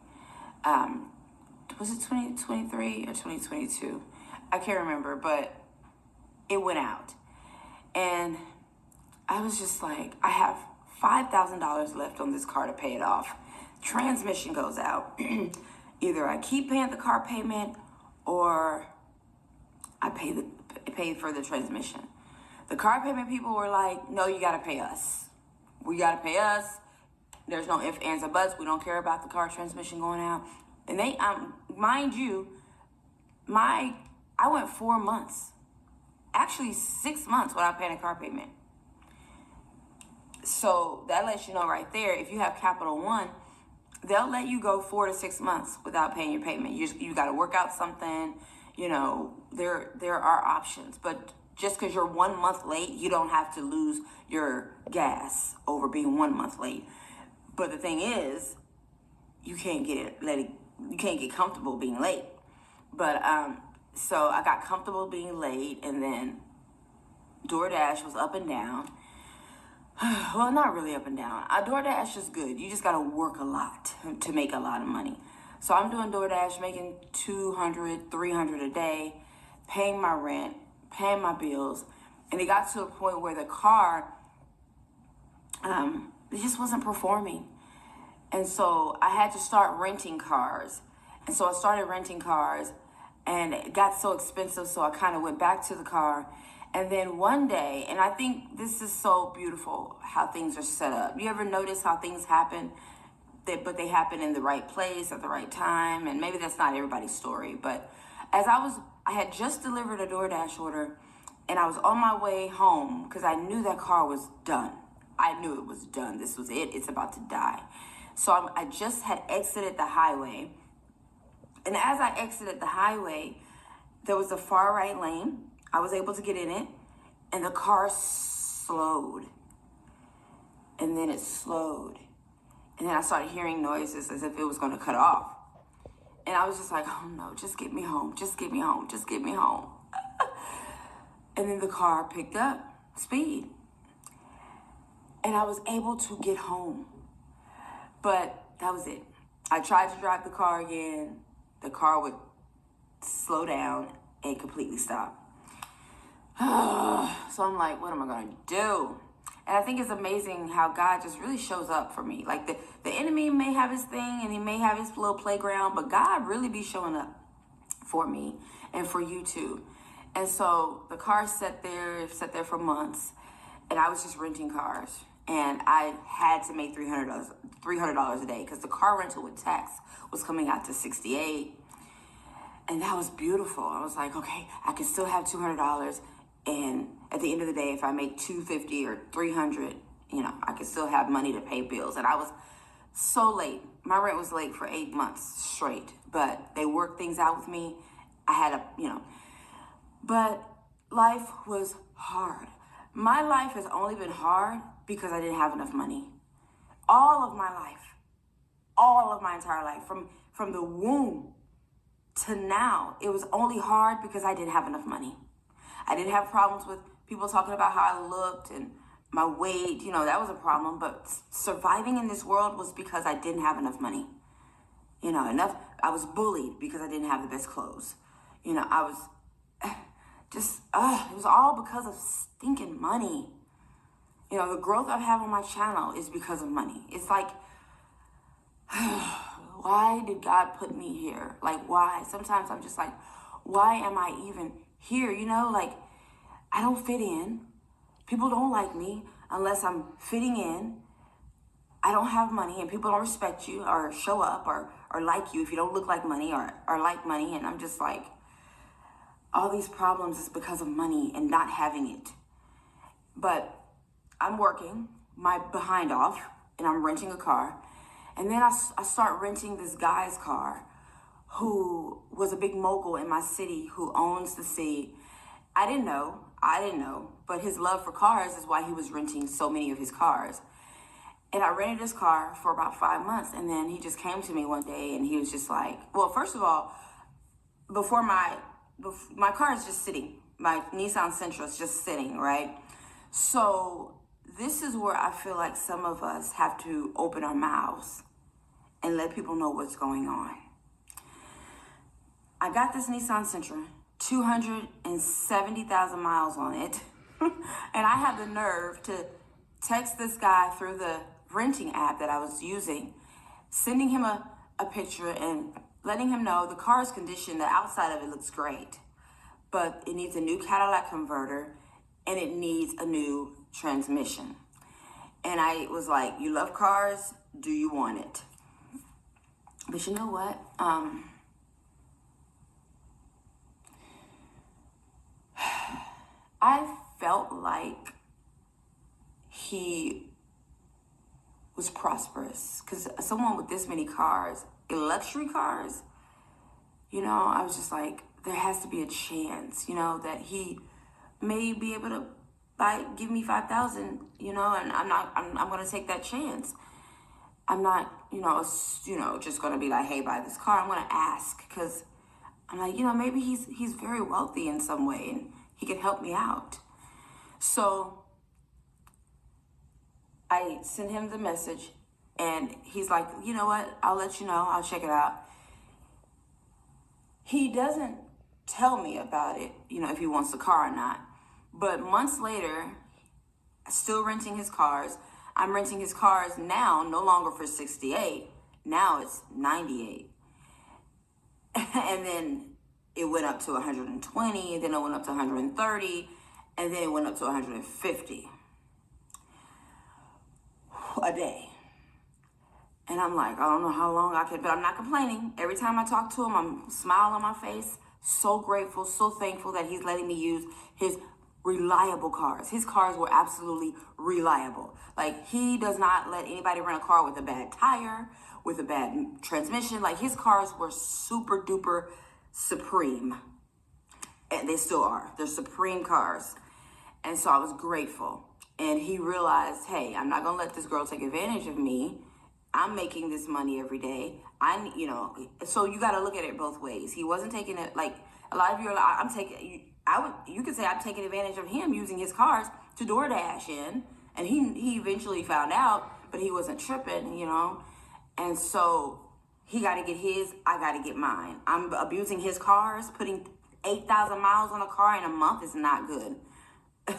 S2: Was it 2023 or 2022? I can't remember, but it went out. And I was just like, I have $5,000 left on this car to pay it off. Transmission goes out. Either I keep paying the car payment or I pay for the transmission. The car payment people were like, no, you gotta pay us. We gotta pay us. There's no ifs, ands, or buts. We don't care about the car transmission going out. And they, mind you, I went 4 months, actually 6 months without paying a car payment. So that lets you know right there, if you have Capital One, they'll let you go 4 to 6 months without paying your payment. You got to work out something, there are options. But just because you're 1 month late, you don't have to lose your gas over being 1 month late. But the thing is, you can't get comfortable being late. But so I got comfortable being late, and then DoorDash was up and down. Well, not really up and down. DoorDash is good. You just got to work a lot to make a lot of money. So I'm doing DoorDash, making $200, $300 a day, paying my rent, paying my bills. And it got to a point where the car, it just wasn't performing. And so I had to start renting cars. And so I started renting cars, and it got so expensive, so I kind of went back to the car. And then one day, and I think this is so beautiful how things are set up. You ever notice how things happen, but they happen in the right place at the right time? And maybe that's not everybody's story, but I had just delivered a DoorDash order, and I was on my way home because I knew that car was done. I knew it was done. This was it. It's about to die. So I just had exited the highway. And as I exited the highway, there was a far right lane. I was able to get in it, and the car slowed. And then it slowed. And then I started hearing noises as if it was going to cut off. And I was just like, oh no, just get me home. Just get me home. Just get me home. And then the car picked up speed. And I was able to get home. But that was it. I tried to drive the car again. The car would slow down and completely stop. So I'm like, what am I going to do? And I think it's amazing how God just really shows up for me. Like the enemy may have his thing and he may have his little playground, but God really be showing up for me and for you too. And so the car sat there for months, and I was just renting cars. And I had to make $300 a day because the car rental with tax was coming out to $68. And that was beautiful. I was like, okay, I can still have $200. And at the end of the day, if I make $250 or $300, I can still have money to pay bills. And I was so late. My rent was late for 8 months straight, but they worked things out with me. I had but life was hard. My life has only been hard because I didn't have enough money. All of my life, all of my entire life, from the womb to now, it was only hard because I didn't have enough money. I didn't have problems with people talking about how I looked and my weight, that was a problem. But surviving in this world was because I didn't have enough money. I was bullied because I didn't have the best clothes. I was it was all because of stinking money. The growth I have on my channel is because of money. It's like why did God put me here? Like, why? Sometimes I'm just like, why am I even here? You know, like, I don't fit in. People don't like me unless I'm fitting in. I don't have money and people don't respect you or show up or like you if you don't look like money or like money. And I'm just like, all these problems is because of money and not having it. But I'm working my behind off and I'm renting a car. And then I start renting this guy's car who was a big mogul in my city who owns the city. I didn't know, but his love for cars is why he was renting so many of his cars. And I rented his car for about 5 months. And then he just came to me one day and he was just like, well, first of all, before my car is just sitting. My Nissan Sentra is just sitting, right? So this is where I feel like some of us have to open our mouths and let people know what's going on. I got this Nissan Sentra, 270,000 miles on it. And I have the nerve to text this guy through the renting app that I was using, sending him a picture and letting him know the car's condition, the outside of it looks great, but it needs a new catalytic converter and it needs a new transmission. And I was like, you love cars, do you want it? But you know what? I felt like he was prosperous because someone with this many cars, luxury cars, you know, I was just like, there has to be a chance, you know, that he may be able to give me 5,000, you know, and I'm going to take that chance. I'm not, just going to be like, hey, buy this car. I'm going to ask because I'm like, maybe he's very wealthy in some way and he can help me out. So I sent him the message and he's like, you know what? I'll let you know. I'll check it out. He doesn't tell me about it, if he wants the car or not. But months later, still renting his cars. I'm renting his cars now, no longer for 68. Now it's 98. And then it went up to 120, then it went up to 130, and then it went up to 150 a day. And I'm like, I don't know how long I could, but I'm not complaining. Every time I talk to him, I'm smiling on my face. So grateful, so thankful that he's letting me use his reliable cars. His cars were absolutely reliable. Like, he does not let anybody rent a car with a bad tire, with a bad transmission. Like, his cars were super duper supreme. And they still are. They're supreme cars. And so I was grateful. And he realized, hey, I'm not going to let this girl take advantage of me. I'm making this money every day. So you got to look at it both ways. He wasn't taking it like a lot of you are like, you could say I'm taking advantage of him using his cars to DoorDash in. And he eventually found out, but he wasn't tripping, And so he got to get his, I got to get mine. I'm abusing his cars. Putting 8,000 miles on a car in a month is not good.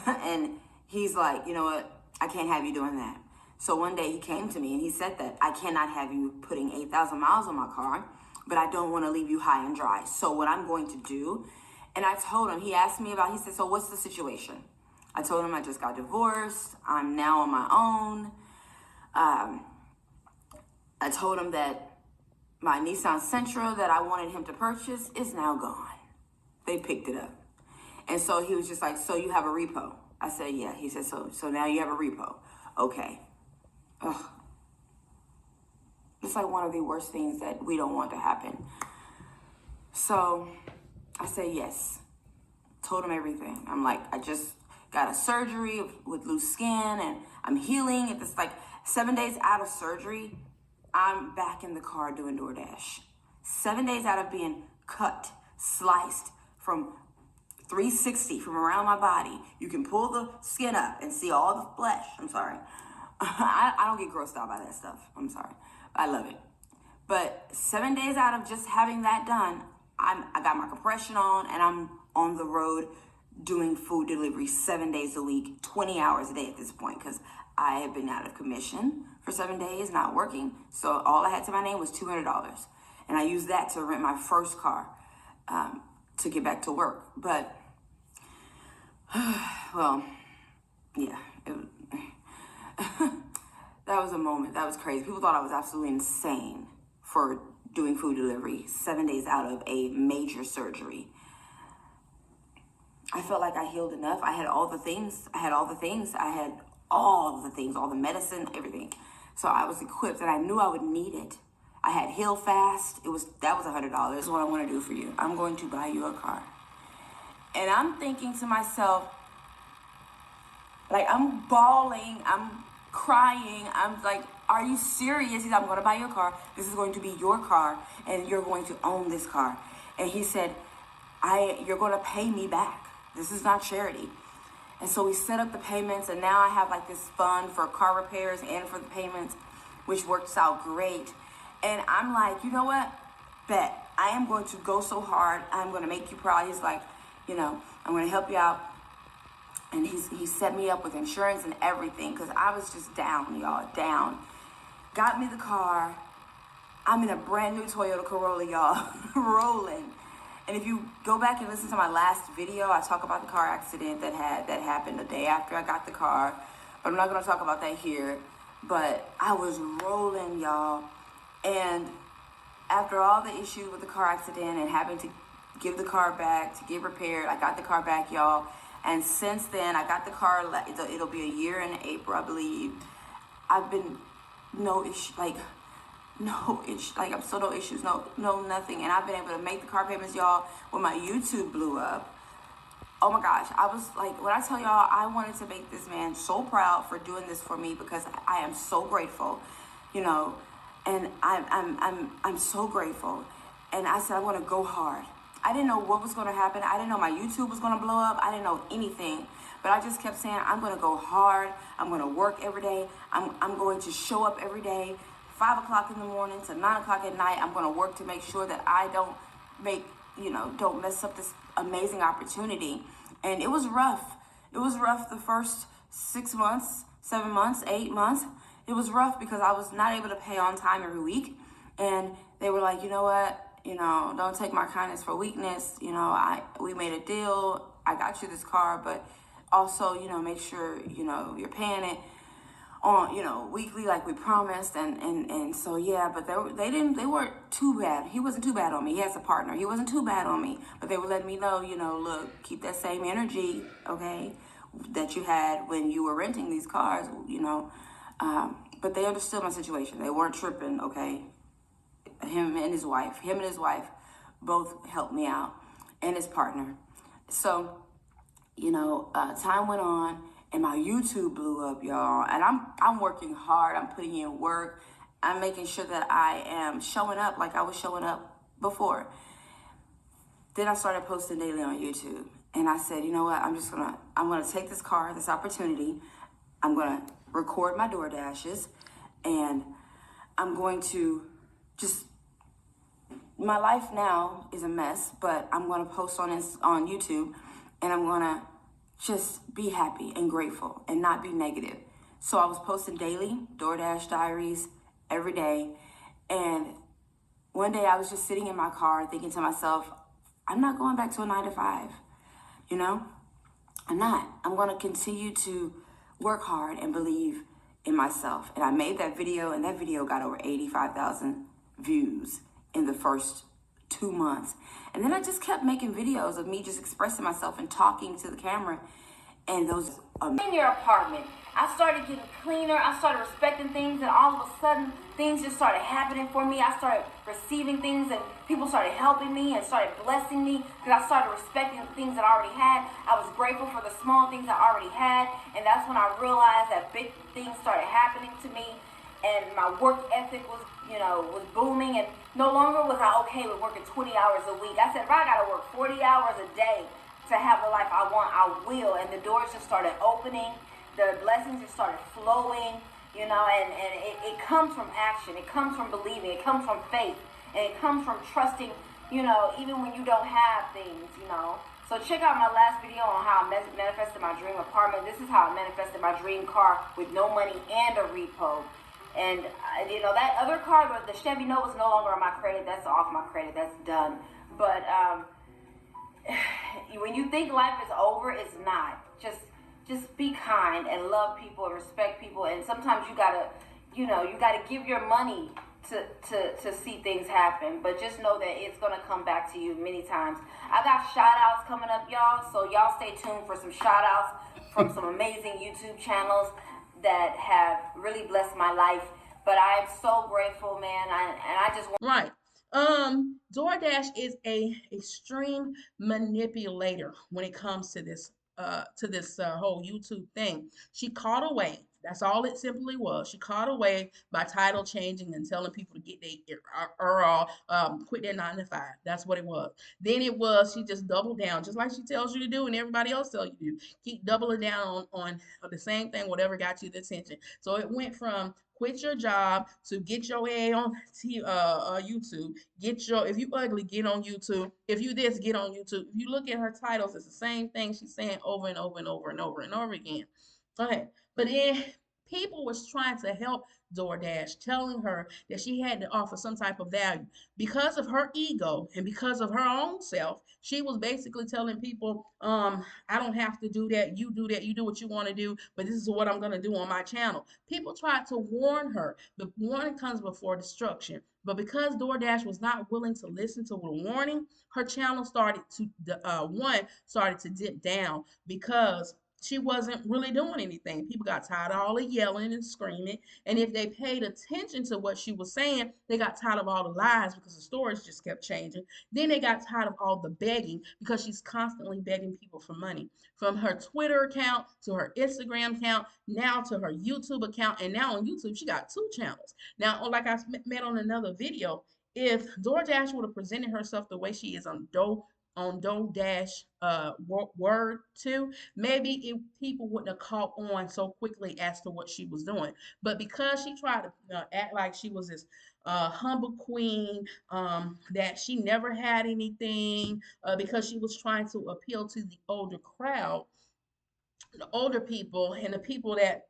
S2: And he's like, you know what? I can't have you doing that. So one day he came to me and he said that I cannot have you putting 8,000 miles on my car, but I don't want to leave you high and dry. So what I'm going to do, and I told him, he asked me he said, so what's the situation? I told him I just got divorced. I'm now on my own. I told him that my Nissan Sentra that I wanted him to purchase is now gone. They picked it up. And so he was just like, so you have a repo? I said, yeah. He said, so now you have a repo. Okay. Ugh. It's like one of the worst things that we don't want to happen. So I said, yes. Told him everything. I'm like, I just got a surgery with loose skin and I'm healing. It's like 7 days out of surgery, I'm back in the car doing DoorDash. 7 days out of being cut, sliced from 360 from around my body. You can pull the skin up and see all the flesh. I'm sorry. I don't get grossed out by that stuff. I'm sorry. I love it. But 7 days out of just having that done, I got my compression on and I'm on the road doing food delivery 7 days a week, 20 hours a day at this point, because I have been out of commission for 7 days, not working. So all I had to my name was $200. And I used that to rent my first car to get back to work. But, well, yeah, that was a moment. That was crazy. People thought I was absolutely insane for doing food delivery 7 days out of a major surgery. I felt like I healed enough. I had all the things. I had all the medicine, everything. So I was equipped, and I knew I would need it. I had Heal Fast. That was $100. This is what I want to do for you. I'm going to buy you a car. And I'm thinking to myself, like, I'm bawling, I'm crying. I'm like, are you serious? He said, I'm going to buy you a car. This is going to be your car, and you're going to own this car. And he said, you're going to pay me back. This is not charity. And so we set up the payments, and now I have like this fund for car repairs and for the payments, which works out great. And I'm like, you know what? Bet. I am going to go so hard. I'm going to make you proud. He's like, I'm going to help you out. And he set me up with insurance and everything, because I was just down, y'all, down. Got me the car. I'm in a brand new Toyota Corolla, y'all, rolling. And if you go back and listen to my last video, I talk about the car accident that happened the day after I got the car. But I'm not going to talk about that here. But I was rolling, y'all. And after all the issues with the car accident and having to give the car back, to get repaired, I got the car back, y'all. And since then, I got the car, it'll be a year in April, I believe. I've been I'm still no issues, no nothing. And I've been able to make the car payments, y'all, when my YouTube blew up. Oh my gosh, I was like, when I tell y'all, I wanted to make this man so proud for doing this for me, because I am so grateful, and I'm so grateful. And I said, I want to go hard. I didn't know what was going to happen. I didn't know my YouTube was going to blow up. I didn't know anything. But I just kept saying, I'm going to go hard. I'm going to work every day. I'm going to show up every day, 5 o'clock in the morning to 9 o'clock at night. I'm going to work to make sure that I don't mess up this amazing opportunity. And it was rough. It was rough the first 6 months, 7 months, 8 months. It was rough because I was not able to pay on time every week. And they were like, you know what? Don't take my kindness for weakness. We made a deal. I got you this car, but also, make sure, you're paying it on, weekly like we promised. And so, yeah, but they weren't too bad. He wasn't too bad on me. He has a partner. He wasn't too bad on me, but they were letting me know, look, keep that same energy, okay, that you had when you were renting these cars, but they understood my situation. They weren't tripping, okay. Him and his wife both helped me out, and his partner. So, time went on, and my YouTube blew up, y'all. And I'm working hard. I'm putting in work. I'm making sure that I am showing up like I was showing up before. Then I started posting daily on YouTube, and I said, you know what? I'm gonna take this opportunity. I'm gonna record my door dashes, and I'm going to my life now is a mess, but I'm going to post on YouTube, and I'm going to just be happy and grateful and not be negative. So I was posting daily, DoorDash diaries, every day. And one day I was just sitting in my car thinking to myself, I'm not going back to a 9 to 5, I'm not. I'm going to continue to work hard and believe in myself. And I made that video, and that video got over 85,000 views in the first 2 months. And then I just kept making videos of me just expressing myself and talking to the camera. And those in your apartment, I started getting cleaner. I started respecting things, and all of a sudden things just started happening for me. I started receiving things, and people started helping me and started blessing me because I started respecting the things that I already had. I was grateful for the small things I already had, and that's when I realized that big things started happening to me, and my work ethic was booming, and no longer was I okay with working 20 hours a week. I said, if I gotta work 40 hours a day to have the life I want, I will. And the doors just started opening, the blessings just started flowing, and it comes from action, it comes from believing, it comes from faith, and it comes from trusting, even when you don't have things, So check out my last video on how I manifested my dream apartment. This is how I manifested my dream car with no money and a repo. And that other car, the Chevy Nova, is no longer on my credit. That's off my credit. That's done. But when you think life is over, it's not. Just be kind and love people and respect people. And sometimes you gotta give your money to see things happen. But just know that it's gonna come back to you many times. I got shout outs coming up, y'all. So y'all stay tuned for some shout outs from some amazing YouTube channels that have really blessed my life. But I am so grateful, man. And I just
S1: Right. DoorDash is a extreme manipulator when it comes to this whole YouTube thing. She caught away. That's all it simply was. She caught away by title changing and telling people to get their quit their 9 to 5. That's what it was. Then it was she just doubled down, just like she tells you to do, and everybody else tells you to do. Keep doubling down on the same thing, whatever got you the attention. So it went from quit your job to get your A on YouTube. Get your if you ugly, get on YouTube. If you this, get on YouTube. If you look at her titles, it's the same thing she's saying over and over and over and over and over again. Okay, but then people was trying to help DoorDash, telling her that she had to offer some type of value because of her ego and because of her own self. She was basically telling people, I don't have to do that. You do that. You do what you want to do, but this is what I'm going to do on my channel. People tried to warn her, but warning comes before destruction. But because DoorDash was not willing to listen to the warning, her channel started to started to dip down because she wasn't really doing anything. People got tired of all the yelling and screaming. And if they paid attention to what she was saying, they got tired of all the lies because the stories just kept changing. Then they got tired of all the begging because she's constantly begging people for money. From her Twitter account to her Instagram account, now to her YouTube account. And now on YouTube, she got 2 channels. Now, like I met on another video, if DoorDash would have presented herself the way she is on Do Dash Word 2, maybe people wouldn't have caught on so quickly as to what she was doing. But because she tried to act like she was this humble queen, that she never had anything, because she was trying to appeal to the older crowd, the older people and the people that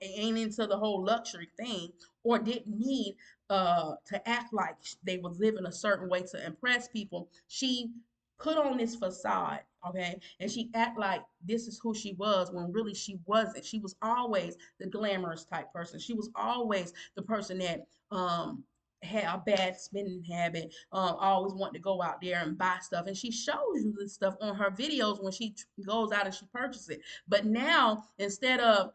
S1: ain't into the whole luxury thing or didn't need to act like they was living a certain way to impress people. She put on this facade, okay, and she act like this is who she was when really she wasn't. She was always the glamorous type person. She was always the person that had a bad spending habit, always wanted to go out there and buy stuff, and she shows you this stuff on her videos when she goes out and she purchases it. But now, instead of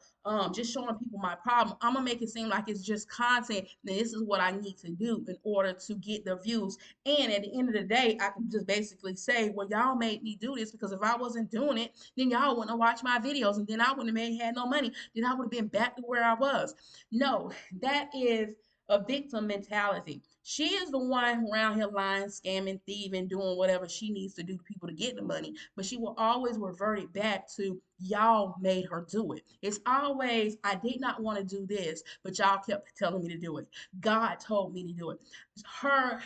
S1: just showing people my problem, I'm gonna make it seem like it's just content. And this is what I need to do in order to get the views. And at the end of the day, I can just basically say, well, y'all made me do this because if I wasn't doing it, then y'all wouldn't have watched my videos, and then I wouldn't have had no money. Then I would have been back to where I was. No, that is a victim mentality. She is the one around here lying, scamming, thieving, doing whatever she needs to do to people to get the money. But she will always revert it back to y'all made her do it. It's always, I did not want to do this, but y'all kept telling me to do it. God told me to do it. Her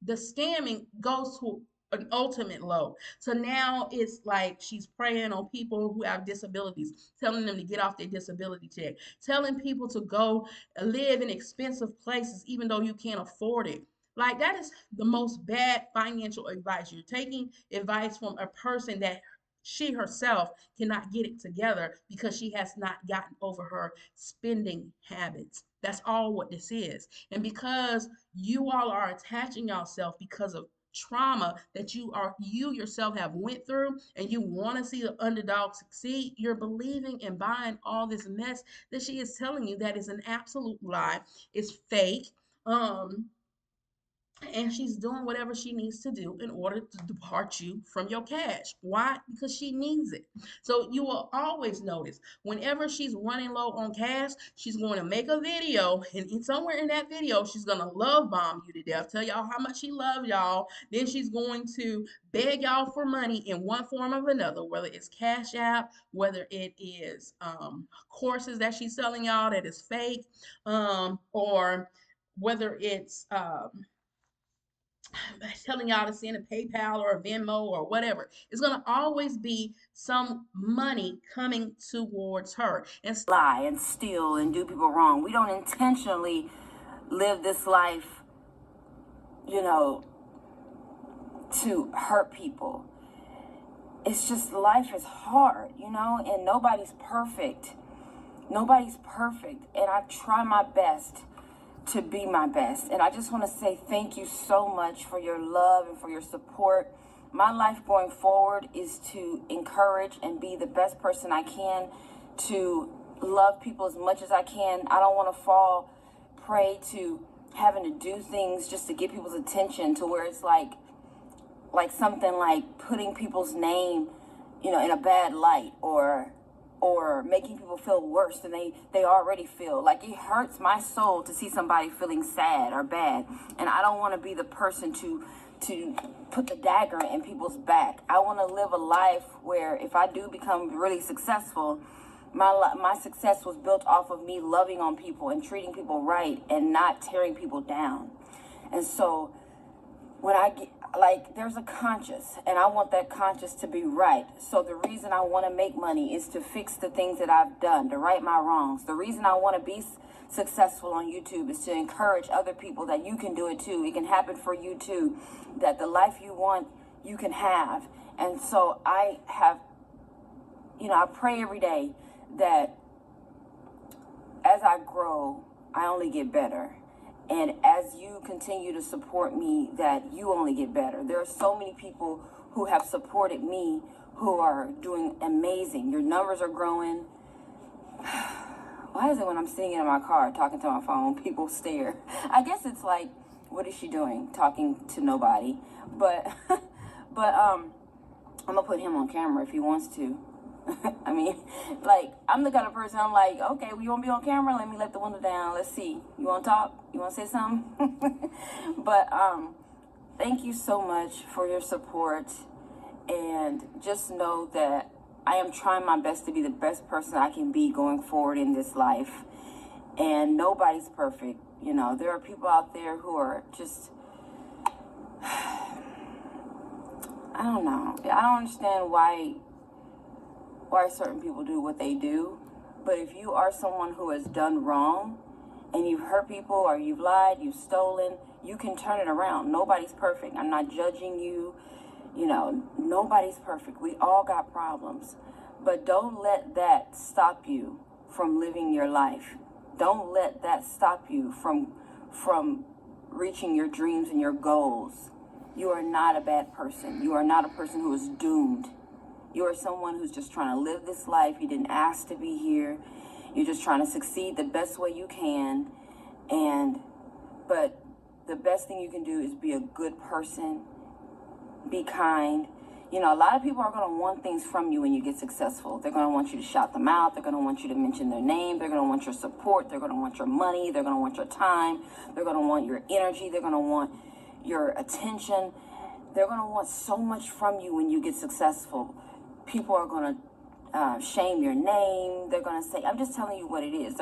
S1: the scamming goes to an ultimate low. So now it's like she's preying on people who have disabilities, telling them to get off their disability check, telling people to go live in expensive places even though you can't afford it. Like that is the most bad financial advice. You're taking advice from a person that she herself cannot get it together because she has not gotten over her spending habits. That's all what this is. And because you all are attaching yourself because of trauma that you yourself have went through, and you want to see the underdog succeed, you're believing and buying all this mess that she is telling you that is an absolute lie. It's fake. um and she's doing whatever she needs to do in order to depart you from your cash. Why? Because she needs it. So you will always notice whenever she's running low on cash, she's going to make a video, and somewhere in that video, she's going to love bomb you to death, tell y'all how much she loves y'all. Then she's going to beg y'all for money in one form or another, whether it's Cash App, whether it is courses that she's selling y'all that is fake, or whether it's telling y'all to send a PayPal or a Venmo or whatever. It's going to always be some money coming towards her. And
S2: lie and steal and do people wrong. We don't intentionally live this life, you know, to hurt people. It's just life is hard, you know, and nobody's perfect. Nobody's perfect. And I try my best to be my best. And I just want to say thank you so much for your love and for your support. My life going forward is to encourage and be the best person I can, to love people as much as I can. I don't want to fall prey to having to do things just to get people's attention, to where it's like something like putting people's name, you know, in a bad light, or making people feel worse than they already feel. Like, it hurts my soul to see somebody feeling sad or bad, and I don't want to be the person to put the dagger in people's back. I want to live a life where if I do become really successful, my success was built off of me loving on people and treating people right and not tearing people down. And so when I get, like, there's a conscience, and I want that conscience to be right. So the reason I want to make money is to fix the things that I've done, to right my wrongs. The reason I want to be successful on YouTube is to encourage other people that you can do it too. It can happen for you too. That the life you want, you can have. And so I have, you know, I pray every day that as I grow, I only get better. And as you continue to support me, that you only get better. There are so many people who have supported me who are doing amazing. Your numbers are growing. Why is it when I'm sitting in my car talking to my phone, people stare? I guess it's like, what is she doing? Talking to nobody. But I'm gonna put him on camera if he wants to. I mean, like, I'm the kind of person, I'm like, okay, well, you want to be on camera? Let me let the window down. Let's see. You want to talk? You want to say something? But thank you so much for your support. And just know that I am trying my best to be the best person I can be going forward in this life. And nobody's perfect. You know, there are people out there who are just, I don't know. I don't understand why certain people do what they do. But if you are someone who has done wrong and you've hurt people, or you've lied, you've stolen, you can turn it around. Nobody's perfect. I'm not judging you. You know, nobody's perfect. We all got problems. But don't let that stop you from living your life. Don't let that stop you from reaching your dreams and your goals. You are not a bad person. You are not a person who is doomed. You are someone who's just trying to live this life. You didn't ask to be here. You're just trying to succeed the best way you can. But the best thing you can do is be a good person. Be kind. You know, a lot of people are going to want things from you when you get successful. They're going to want you to shout them out. They're going to want you to mention their name. They're going to want your support. They're going to want your money. They're going to want your time. They're going to want your energy. They're going to want your attention. They're going to want so much from you when you get successful. People are going to shame your name. They're going to say, I'm just telling you what it is.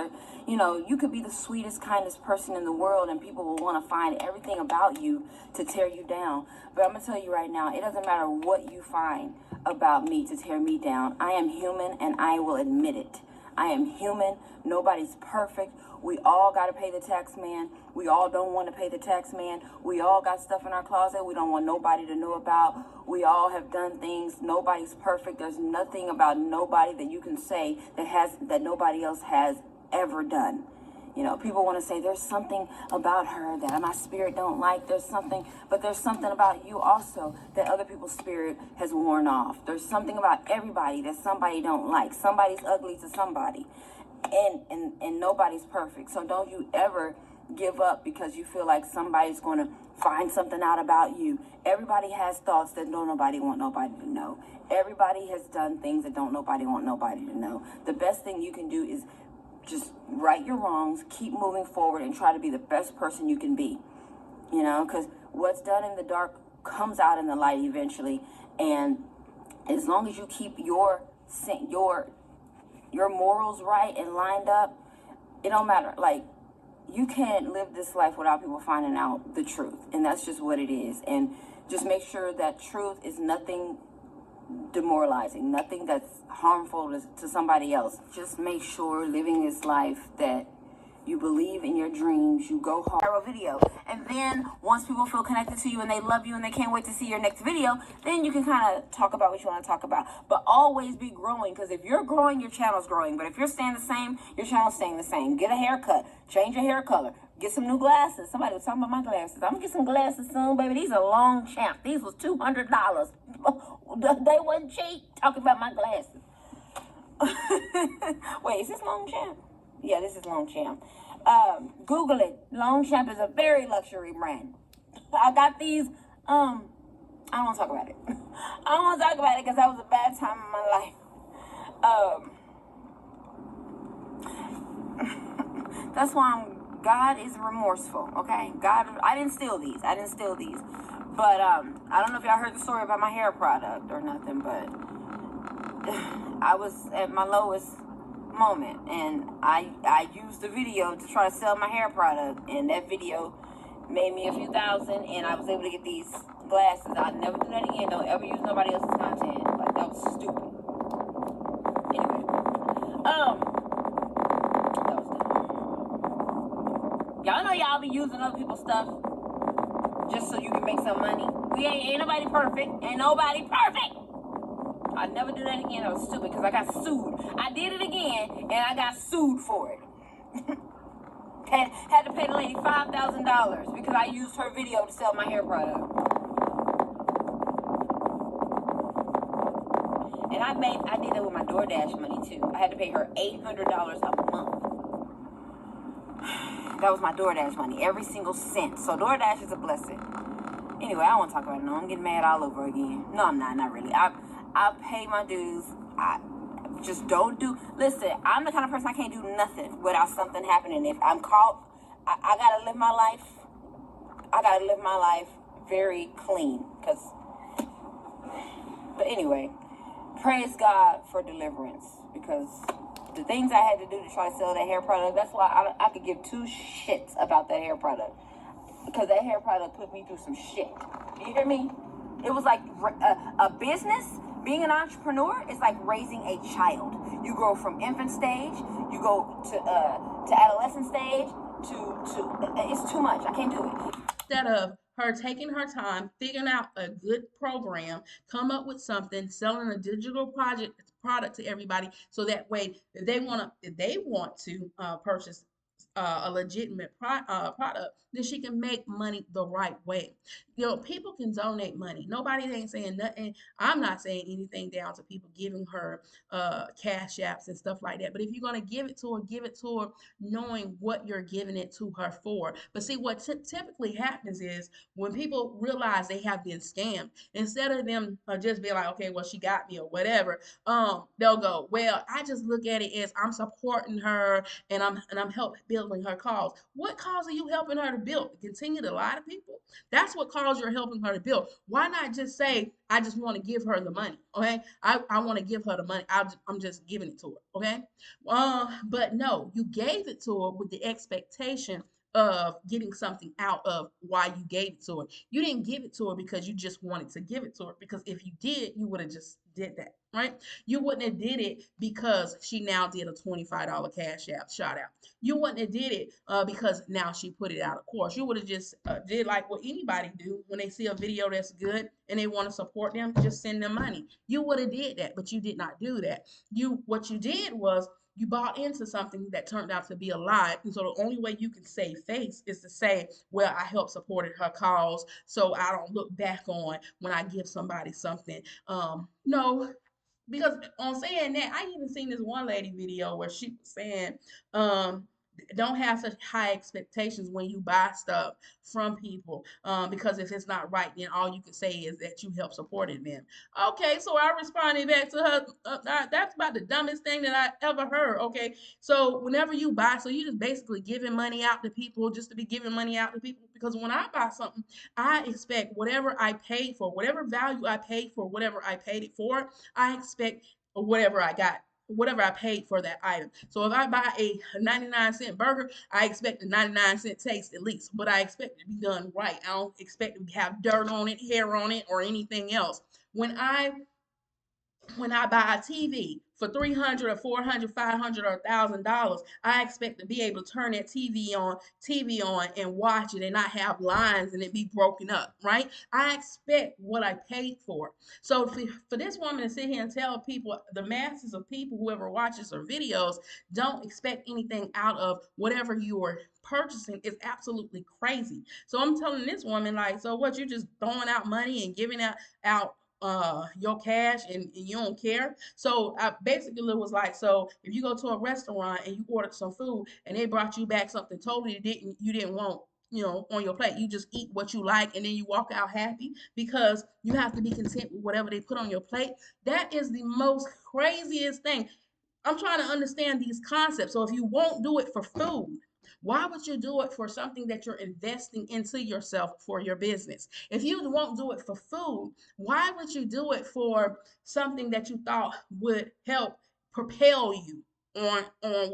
S2: You know, you could be the sweetest, kindest person in the world, and people will want to find everything about you to tear you down. But I'm going to tell you right now, it doesn't matter what you find about me to tear me down. I am human, and I will admit it. I am human. Nobody's perfect. We all got to pay the tax man. We all don't want to pay the tax man. We all got stuff in our closet we don't want nobody to know about. We all have done things. Nobody's perfect. There's nothing about nobody that you can say that nobody else has ever done. You know, people want to say there's something about her that my spirit don't like. There's something about you also that other people's spirit has worn off. There's something about everybody that somebody don't like. Somebody's ugly to somebody. And nobody's perfect. So don't you ever give up because you feel like somebody's going to find something out about you. Everybody has thoughts that don't nobody want nobody to know. Everybody has done things that don't nobody want nobody to know. The best thing you can do is just right your wrongs, keep moving forward, and try to be the best person you can be. You know, because what's done in the dark comes out in the light eventually. And as long as you keep your morals right and lined up, it don't matter. Like, you can't live this life without people finding out the truth, and that's just what it is. And just make sure that truth is nothing demoralizing, nothing that's harmful to somebody else. Just make sure living this life that you believe in your dreams, you go hard. Viral video, and then once people feel connected to you and they love you and they can't wait to see your next video, then you can kind of talk about what you want to talk about. But always be growing, because if you're growing, your channel's growing. But if you're staying the same, your channel's staying the same. Get a haircut, change your hair color, get some new glasses. Somebody was talking about my glasses. I'm gonna get some glasses soon, baby. These are Longchamp. These was $200. They wasn't cheap. Talking about my glasses. Wait, is this Longchamp? Yeah, this is Longchamp. Google it. Longchamp is a very luxury brand. I got these. I don't want to talk about it. I don't want to talk about it because that was a bad time in my life. That's why God is remorseful. Okay, God. I didn't steal these. But I don't know if y'all heard the story about my hair product or nothing, but I was at my lowest moment, and I used the video to try to sell my hair product, and that video made me a few thousand, and I was able to get these glasses. I'd never do that again. Don't ever use nobody else's content. Like, that was stupid. Anyway, that was dumb. Y'all know y'all be using other people's stuff just so you can make some money. We ain't nobody perfect. Ain't nobody perfect. I'd never do that again. That was stupid because I got sued. I did it again and I got sued for it. had to pay the lady $5,000 because I used her video to sell my hair product. And I did that with my DoorDash money too. I had to pay her $800 a month. That was my DoorDash money, every single cent. So DoorDash is a blessing. Anyway, I don't want to talk about it. No, I'm getting mad all over again. No, I'm not really. I pay my dues. I just don't do. Listen, I'm the kind of person I can't do nothing without something happening. If I'm caught, I gotta live my life. I gotta live my life very clean. But anyway, praise God for deliverance, because the things I had to do to try to sell that hair product, that's why I could give two shits about that hair product. Because that hair product put me through some shit. You hear me? It was like a business. Being an entrepreneur is like raising a child. You grow from infant stage, you go to adolescent stage, it's too much. I can't do it.
S1: Instead of her taking her time, figuring out a good program, come up with something, selling a digital product to everybody, so that way if they want to purchase a legitimate product, then she can make money the right way. You know, people can donate money. Nobody ain't saying nothing. I'm not saying anything down to people giving her cash apps and stuff like that. But if you're gonna give it to her knowing what you're giving it to her for. But see, what typically happens is when people realize they have been scammed, instead of them just being like, okay, well, she got me or whatever, they'll go, well, I just look at it as I'm supporting her and I'm help building her cause. What cause are you helping her to build? Continue to lie to people? That's what cause you're helping her to build. Why not just say, I just want to give her the money? Okay, I want to give her the money. I'm just giving it to her. Okay, but no, you gave it to her with the expectation of getting something out of why you gave it to her. You didn't give it to her because you just wanted to give it to her. Because if you did, you would have just did that, right? You wouldn't have did it because she now did a $25 cash app shout out. You wouldn't have did it because now she put it out of course. You would have just did like what anybody do when they see a video that's good and they want to support them, just send them money. You would have did that, but you did not do that. What you did was you bought into something that turned out to be a lie. And so the only way you can save face is to say, well, I helped supported her cause, so I don't look back on when I give somebody something. No, because on saying that, I even seen this one lady video where she was saying, don't have such high expectations when you buy stuff from people, because if it's not right, then all you can say is that you help supported them. Okay, so I responded back to her, that's about the dumbest thing that I ever heard. Okay, so whenever you buy, so you just basically giving money out to people just to be giving money out to people. Because when I buy something, I expect whatever I paid for, whatever value I paid for, whatever I paid it for, I expect whatever I got whatever I paid for that item. So if I buy a 99-cent burger, I expect a 99-cent taste at least, but I expect it to be done right. I don't expect it to have dirt on it, hair on it, or anything else. When I when I buy a TV for 300 or 400, 500 or $1,000, I expect to be able to turn that TV on and watch it and not have lines and it be broken up, right? I expect what I paid for. So for this woman to sit here and tell people, the masses of people, whoever watches her videos, don't expect anything out of whatever you are purchasing is absolutely crazy. So I'm telling this woman, like, so what, you just throwing out money and giving out your cash and you don't care. So I basically was like, so if you go to a restaurant and you ordered some food and they brought you back something totally you didn't want, on your plate, you just eat what you like and then you walk out happy because you have to be content with whatever they put on your plate. That is the most craziest thing. I'm trying to understand these concepts. So if you won't do it for food, why would you do it for something that you're investing into yourself for your business? If you won't do it for food, why would you do it for something that you thought would help propel you on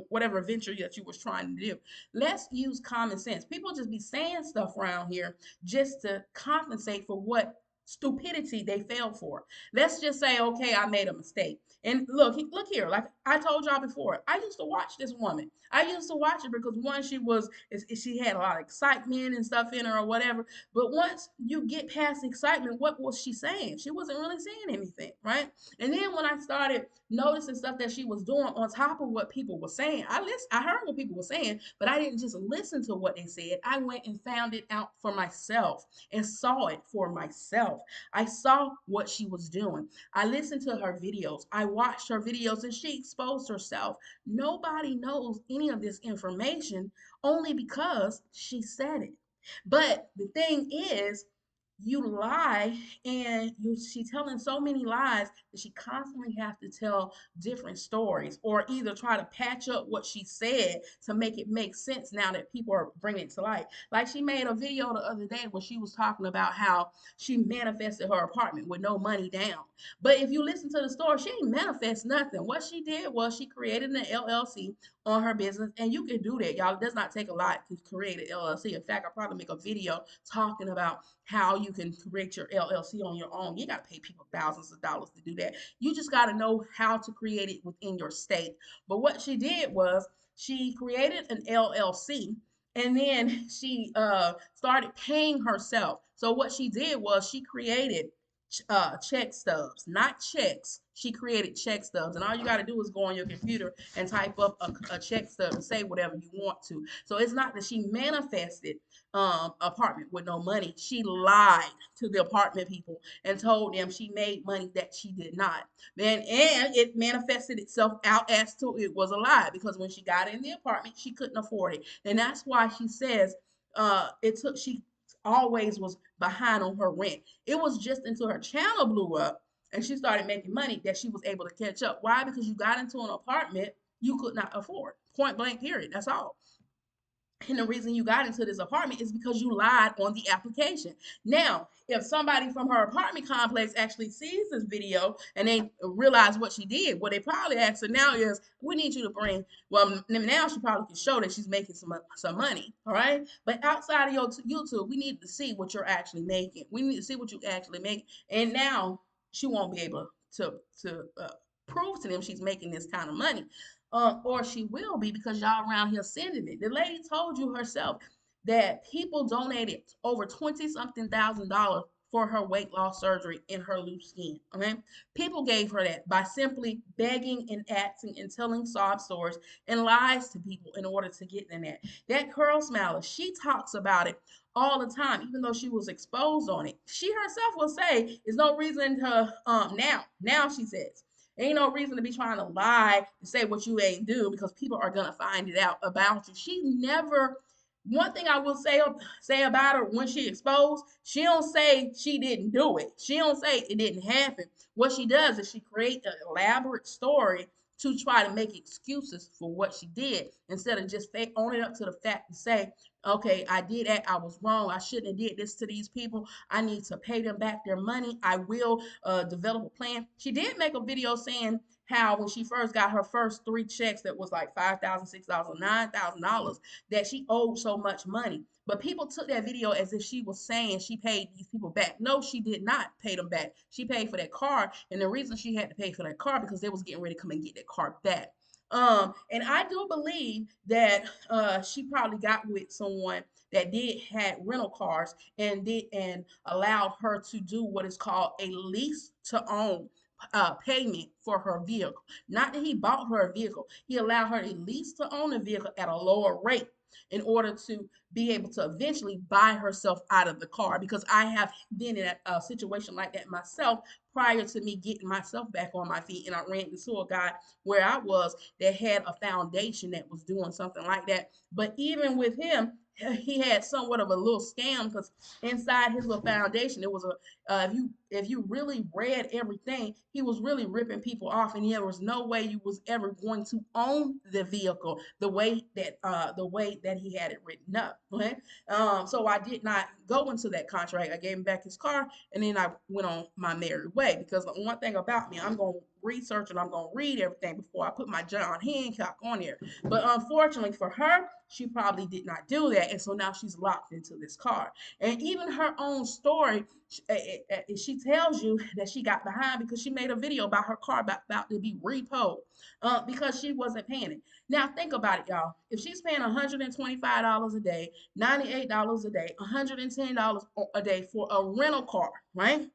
S1: whatever venture that you was trying to do? Let's use common sense. People just be saying stuff around here just to compensate for what stupidity they fell for. Let's just say, okay, I made a mistake. And look here, like I told y'all before, I used to watch this woman. I used to watch her because one, she had a lot of excitement and stuff in her or whatever. But once you get past excitement, what was she saying? She wasn't really saying anything, right? And then when I started noticing stuff that she was doing on top of what people were saying, I heard what people were saying, but I didn't just listen to what they said. I went and found it out for myself and saw it for myself. I saw what she was doing. I listened to her videos. I watched her videos and she exposed herself. Nobody knows any of this information only because she said it. But the thing is, you lie and she telling so many lies that she constantly have to tell different stories or either try to patch up what she said to make it make sense now that people are bringing it to light. Like she made a video the other day where she was talking about how she manifested her apartment with no money down. But if you listen to the story, she ain't manifest nothing. What she did was she created an LLC on her business, and you can do that, y'all. It does not take a lot to create an LLC. In fact, I'll probably make a video talking about how you can create your LLC on your own. You got to pay people thousands of dollars to do that. You just got to know how to create it within your state. But what she did was she created an LLC and then she started paying herself. So what she did was she created check stubs, not checks. She created check stubs, and all you got to do is go on your computer and type up a check stub and say whatever you want to. So it's not that she manifested apartment with no money. She lied to the apartment people and told them she made money that she did not. And it manifested itself out as to it was a lie because when she got in the apartment, she couldn't afford it, and that's why she says she always was behind on her rent. It was just until her channel blew up and she started making money that she was able to catch up. Why? Because you got into an apartment you could not afford. Point blank, period. That's all. And the reason you got into this apartment is because you lied on the application. Now, if somebody from her apartment complex actually sees this video and they realize what she did, what they probably ask her now is, we need you to bring, well, now she probably can show that she's making some money, all right? But outside of your YouTube, we need to see what you're actually making. We need to see what you actually make. And now she won't be able to prove to them she's making this kind of money, or she will be because y'all around here sending it. The lady told you herself that people donated over 20 something thousand dollars for her weight loss surgery and her loose skin. Okay, people gave her that by simply begging and asking and telling sob stories and lies to people in order to get them that. That curl smiler, she talks about it all the time, even though she was exposed on it. She herself will say, "There's no reason to now." She says, ain't no reason to be trying to lie and say what you ain't do because people are gonna find it out about you. She never. One thing I will say about her when she exposed, she don't say she didn't do it. She don't say it didn't happen. What she does is she create an elaborate story to try to make excuses for what she did instead of just owning up to the fact and say, okay, I did that. I was wrong. I shouldn't have did this to these people. I need to pay them back their money. I will develop a plan. She did make a video saying how when she first got her first three checks that was like $5,000, $6,000, $9,000, that she owed so much money. But people took that video as if she was saying she paid these people back. No, she did not pay them back. She paid for that car, and the reason she had to pay for that car because they was getting ready to come and get that car back. And I do believe that she probably got with someone that did had rental cars and allowed her to do what is called a lease to own payment for her vehicle. Not that he bought her a vehicle, he allowed her a lease to own a vehicle at a lower rate in order to be able to eventually buy herself out of the car. Because I have been in a situation like that myself prior to me getting myself back on my feet. And I ran into a guy where I was that had a foundation that was doing something like that. But even with him, he had somewhat of a little scam because inside his little foundation, it was a if you really read everything, he was really ripping people off, and there was no way you was ever going to own the vehicle the way that he had it written up. Okay, so I did not go into that contract. I gave him back his car, and then I went on my merry way because the one thing about me, I'm gonna research and I'm gonna read everything before I put my John Hancock on there. But unfortunately for her, she probably did not do that, and so now she's locked into this car. And even her own story, she tells you that she got behind because she made a video about her car about to be repoed because she wasn't paying it. Now think about it, y'all. If she's paying $125 a day, $98 a day, $110 a day for a rental car, right?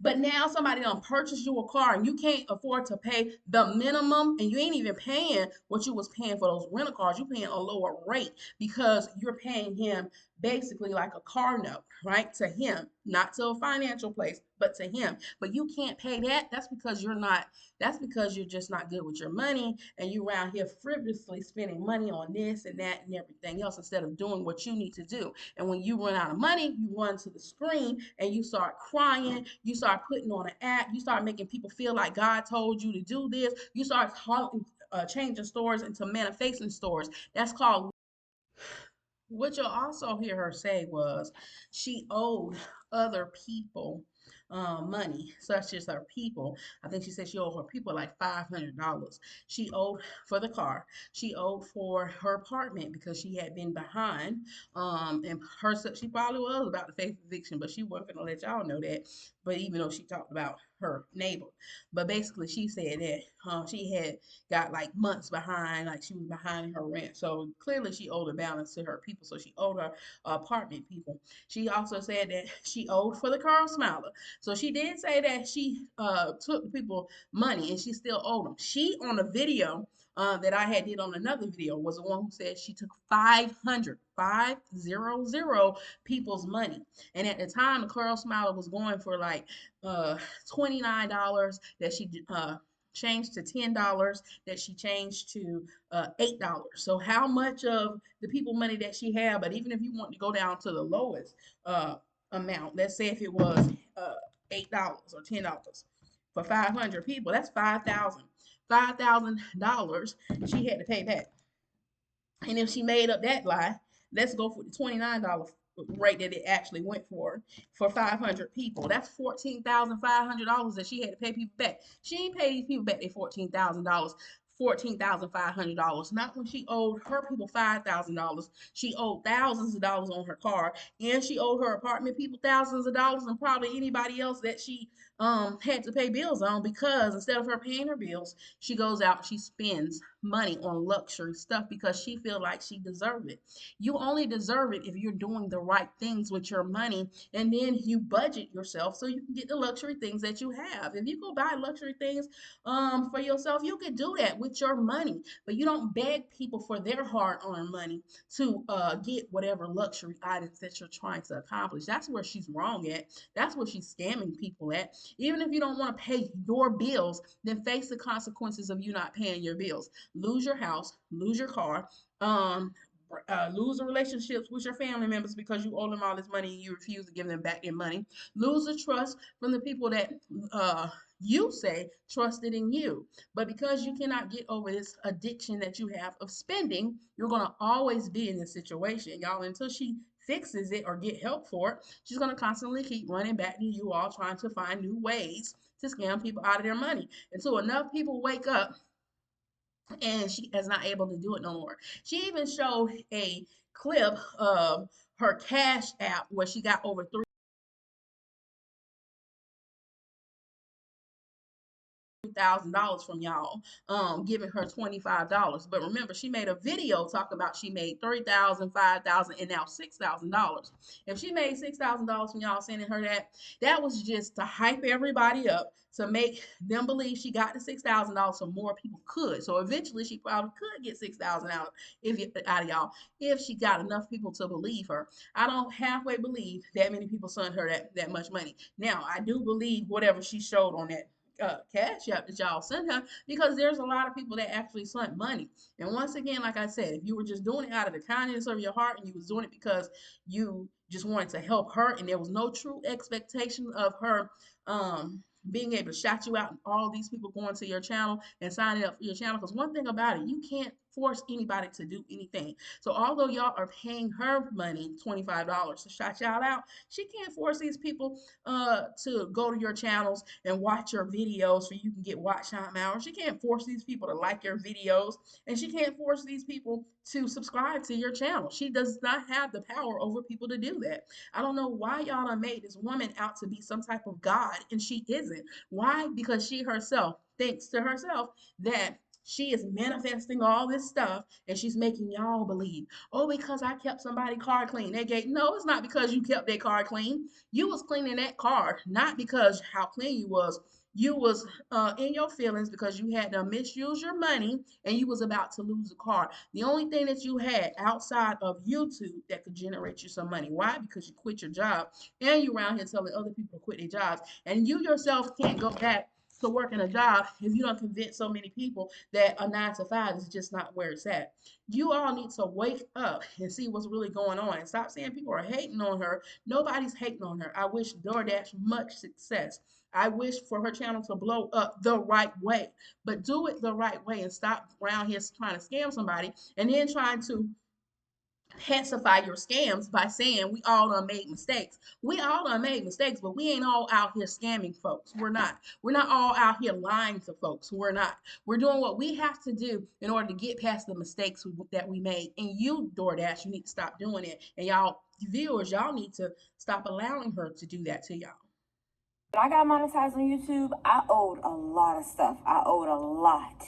S1: But now somebody done purchase you a car and you can't afford to pay the minimum, and you ain't even paying what you was paying for those rental cars. You paying a lower rate because you're paying him basically like a car note, right? To him, not to a financial place, but to him. But you can't pay that. That's because you're just not good with your money, and you around here frivolously spending money on this and that and everything else instead of doing what you need to do. And when you run out of money, you run to the screen and you start crying. You start putting on an act. You start making people feel like God told you to do this. You start changing stores into manifesting stores. That's called. What you'll also hear her say was she owed other people money, such as her people. I think she said she owed her people like $500. She owed for the car. She owed for her apartment because she had been behind. And she probably was about to face eviction, but she wasn't gonna let y'all know that. But even though she talked about her neighbor, but basically she said that she had got like months behind, like she was behind in her rent. So clearly she owed a balance to her people. So she owed her apartment people. She also said that she owed for the Carl Smiler. So she did say that she took the people money and she still owed them. She on the video that I had did on another video was the one who said she took 500 people's money. And at the time, the Carl Smiler was going for like uh $29 that she changed to $10 that she changed to $8. So how much of the people money that she had? But even if you want to go down to the lowest uh, amount, let's say if it was $8 or $10 for 500 people, that's 5,000. $5,000 she had to pay back. And if she made up that lie, let's go for the $29 rate that it actually went for 500 people. That's $14,500 that she had to pay people back. She ain't pay these people back their $14,000. $14,500. Not when she owed her people $5,000. She owed thousands of dollars on her car, and she owed her apartment people thousands of dollars, and probably anybody else that she had to pay bills on, because instead of her paying her bills, she goes out and she spends money on luxury stuff because she feels like she deserves it. You only deserve it if you're doing the right things with your money, and then you budget yourself so you can get the luxury things that you have. If you go buy luxury things for yourself, you can do that with your money, but you don't beg people for their hard-earned money to get whatever luxury items that you're trying to accomplish. That's where she's wrong at. That's where she's scamming people at. Even if you don't want to pay your bills, then face the consequences of you not paying your bills. Lose your house, lose your car, lose the relationships with your family members because you owe them all this money and you refuse to give them back their money. Lose the trust from the people that you say trusted in you. But because you cannot get over this addiction that you have of spending, you're going to always be in this situation, y'all, until she fixes it or get help for it, she's going to constantly keep running back to you all trying to find new ways to scam people out of their money until enough people wake up and she is not able to do it no more. She even showed a clip of her Cash App where she got over $3,000 from y'all, giving her $25. But remember, she made a video talking about she made 3,000, 5,000, and now $6,000. If she made $6,000 from y'all sending her that, that was just to hype everybody up to make them believe she got the $6,000 so more people could. So eventually, she probably could get 6,000 out of y'all if she got enough people to believe her. I don't halfway believe that many people sent her that much money. Now, I do believe whatever she showed on that Cash App that y'all sent her because there's a lot of people that actually sent money. And once again, like I said, if you were just doing it out of the kindness of your heart and you was doing it because you just wanted to help her and there was no true expectation of her being able to shout you out and all these people going to your channel and signing up for your channel. Because one thing about it, you can't force anybody to do anything. So although y'all are paying her money, $25 to shout y'all out, she can't force these people to go to your channels and watch your videos so you can get watch time hours. She can't force these people to like your videos, and she can't force these people to subscribe to your channel. She does not have the power over people to do that. I don't know why y'all done made this woman out to be some type of god, and she isn't. Why? Because she herself thinks to herself that she is manifesting all this stuff and she's making y'all believe, oh, because I kept somebody car clean. They gave no, it's not because you kept their car clean. You was cleaning that car, not because how clean you was. You was in your feelings because you had to misuse your money and you was about to lose a car. The only thing that you had outside of YouTube that could generate you some money. Why? Because you quit your job and you around here telling other people to quit their jobs. And you yourself can't go back to working a job if you don't convince so many people that a 9 to 5 is just not where it's at. You all need to wake up and see what's really going on and stop saying people are hating on her. Nobody's hating on her. I wish DoorDash much success. I wish for her channel to blow up the right way, but do it the right way and stop around here trying to scam somebody and then trying to pacify your scams by saying we all done made mistakes. We all done made mistakes, but we ain't all out here scamming folks. We're not. We're not all out here lying to folks. We're not. We're doing what we have to do in order to get past the mistakes that we made. And you, DoorDash, you need to stop doing it. And y'all viewers, y'all need to stop allowing her to do that to y'all.
S2: When I got monetized on YouTube, I owed a lot of stuff. I owed a lot.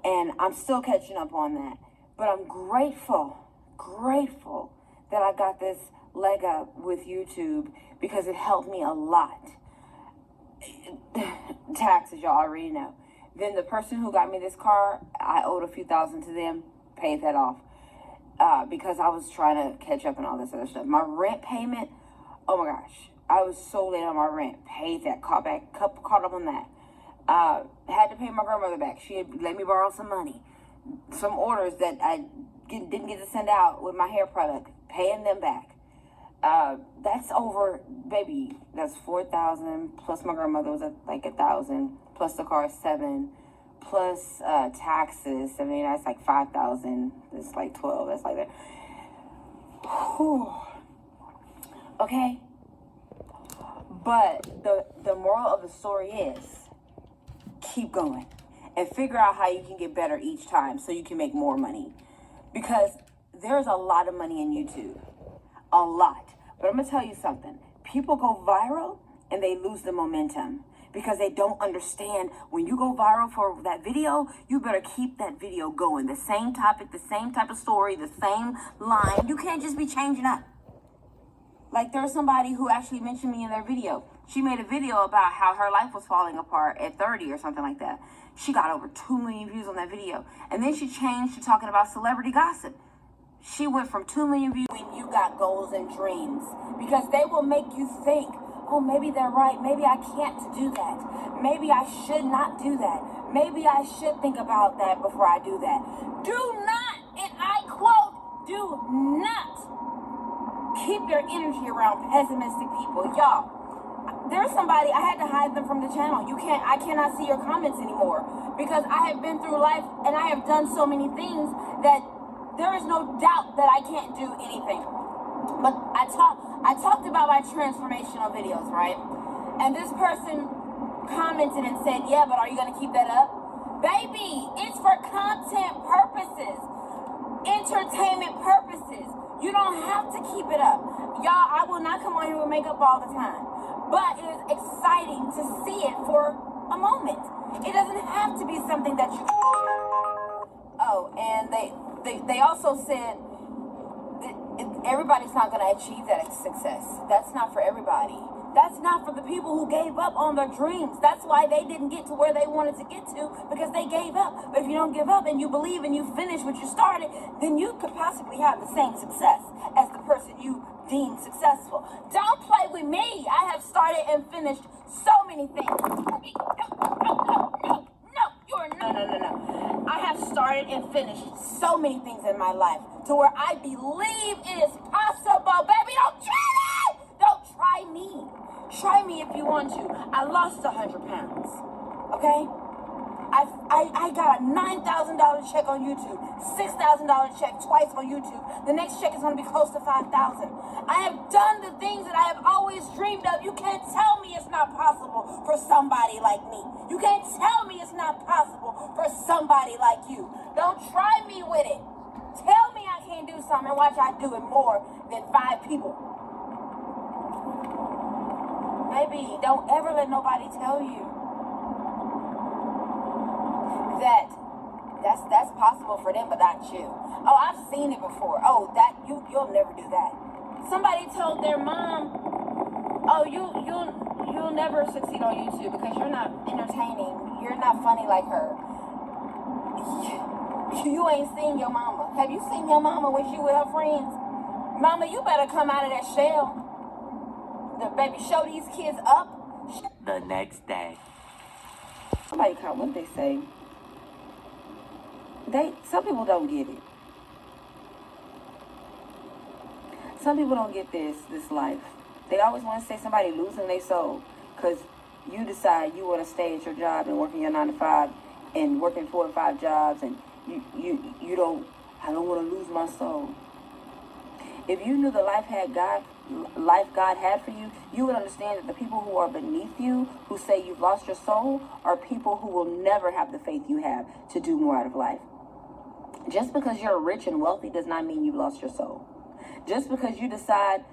S2: And I'm still catching up on that. But I'm grateful that I got this leg up with YouTube because it helped me a lot. Taxes, y'all already know. Then the person who got me this car, I owed a few thousand to them, paid that off. Because I was trying to catch up and all this other stuff. My rent payment, oh my gosh. I was so late on my rent. Paid that, caught up on that. Had to pay my grandmother back. She had let me borrow some money. Some orders that I didn't get to send out with my hair product. Paying them back. That's over, baby, that's 4,000 plus my grandmother was at like 1,000 plus the car 7 plus taxes 79. That's like 5,000. It's like 12. That's like that. Whew. Okay. But the moral of the story is keep going and figure out how you can get better each time so you can make more money. Because there's a lot of money in YouTube. A lot. But I'm going to tell you something. People go viral and they lose the momentum because they don't understand when you go viral for that video, you better keep that video going. The same topic, the same type of story, the same line. You can't just be changing up. Like there's somebody who actually mentioned me in their video. She made a video about how her life was falling apart at 30 or something like that. She got over 2 million views on that video. And then she changed to talking about celebrity gossip. She went from 2 million views when you got goals and dreams. Because they will make you think, oh, maybe they're right. Maybe I can't do that. Maybe I should not do that. Maybe I should think about that before I do that. Do not, and I quote, do not keep your energy around pessimistic people. Y'all, there's somebody, I had to hide them from the channel. I cannot see your comments anymore because I have been through life and I have done so many things that there is no doubt that I can't do anything. But I talked about my transformational videos, right? And this person commented and said, "Yeah, but are you gonna keep that up?" Baby, it's for content purposes, entertainment purposes. You don't have to keep it up. Y'all, I will not come on here with makeup all the time. But it is exciting to see it for a moment. It doesn't have to be something that you... Oh, and they also said everybody's not going to achieve that success. That's not for everybody. That's not for the people who gave up on their dreams. That's why they didn't get to where they wanted to get to, because they gave up. But if you don't give up and you believe and you finish what you started, then you could possibly have the same success as the person you deemed successful. Don't play with me. I have started and finished so many things. No, you are not. No. I have started and finished so many things in my life to where I believe it is possible. Baby, don't try it. Don't try me. Try me if you want to. I lost 100 pounds. Okay? I got a $9,000 check on YouTube, $6,000 check twice on YouTube. The next check is going to be close to $5,000. I have done the things that I have always dreamed of. You can't tell me it's not possible for somebody like me. You can't tell me it's not possible for somebody like you. Don't try me with it. Tell me I can't do something and watch I do it more than 5 people. Baby, don't ever let nobody tell you that's possible for them, but not you. Oh, I've seen it before. Oh, that you'll never do that. Somebody told their mom, "Oh, you'll never succeed on YouTube because you're not entertaining. You're not funny like her." You ain't seen your mama. Have you seen your mama when she with her friends? Mama, you better come out of that shell. The baby, show these kids up. The next day. Somebody caught what they say. Some people don't get it. Some people don't get this life. They always want to say somebody losing their soul because you decide you want to stay at your job and working your 9 to 5 and working 4 or 5 jobs, and you don't. I don't want to lose my soul. If you knew the life God had for you, you would understand that the people who are beneath you, who say you've lost your soul, are people who will never have the faith you have to do more out of life. Just because you're rich and wealthy does not mean you've lost your soul. Just because you decide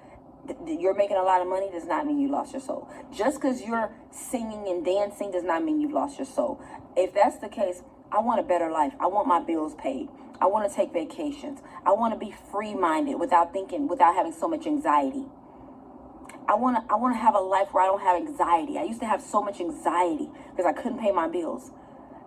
S2: that you're making a lot of money does not mean you lost your soul. Just because you're singing and dancing does not mean you've lost your soul. If that's the case, I want a better life. I want my bills paid. I want to take vacations. I want to be free-minded without having so much anxiety. I want to have a life where I don't have anxiety. I used to have so much anxiety because I couldn't pay my bills.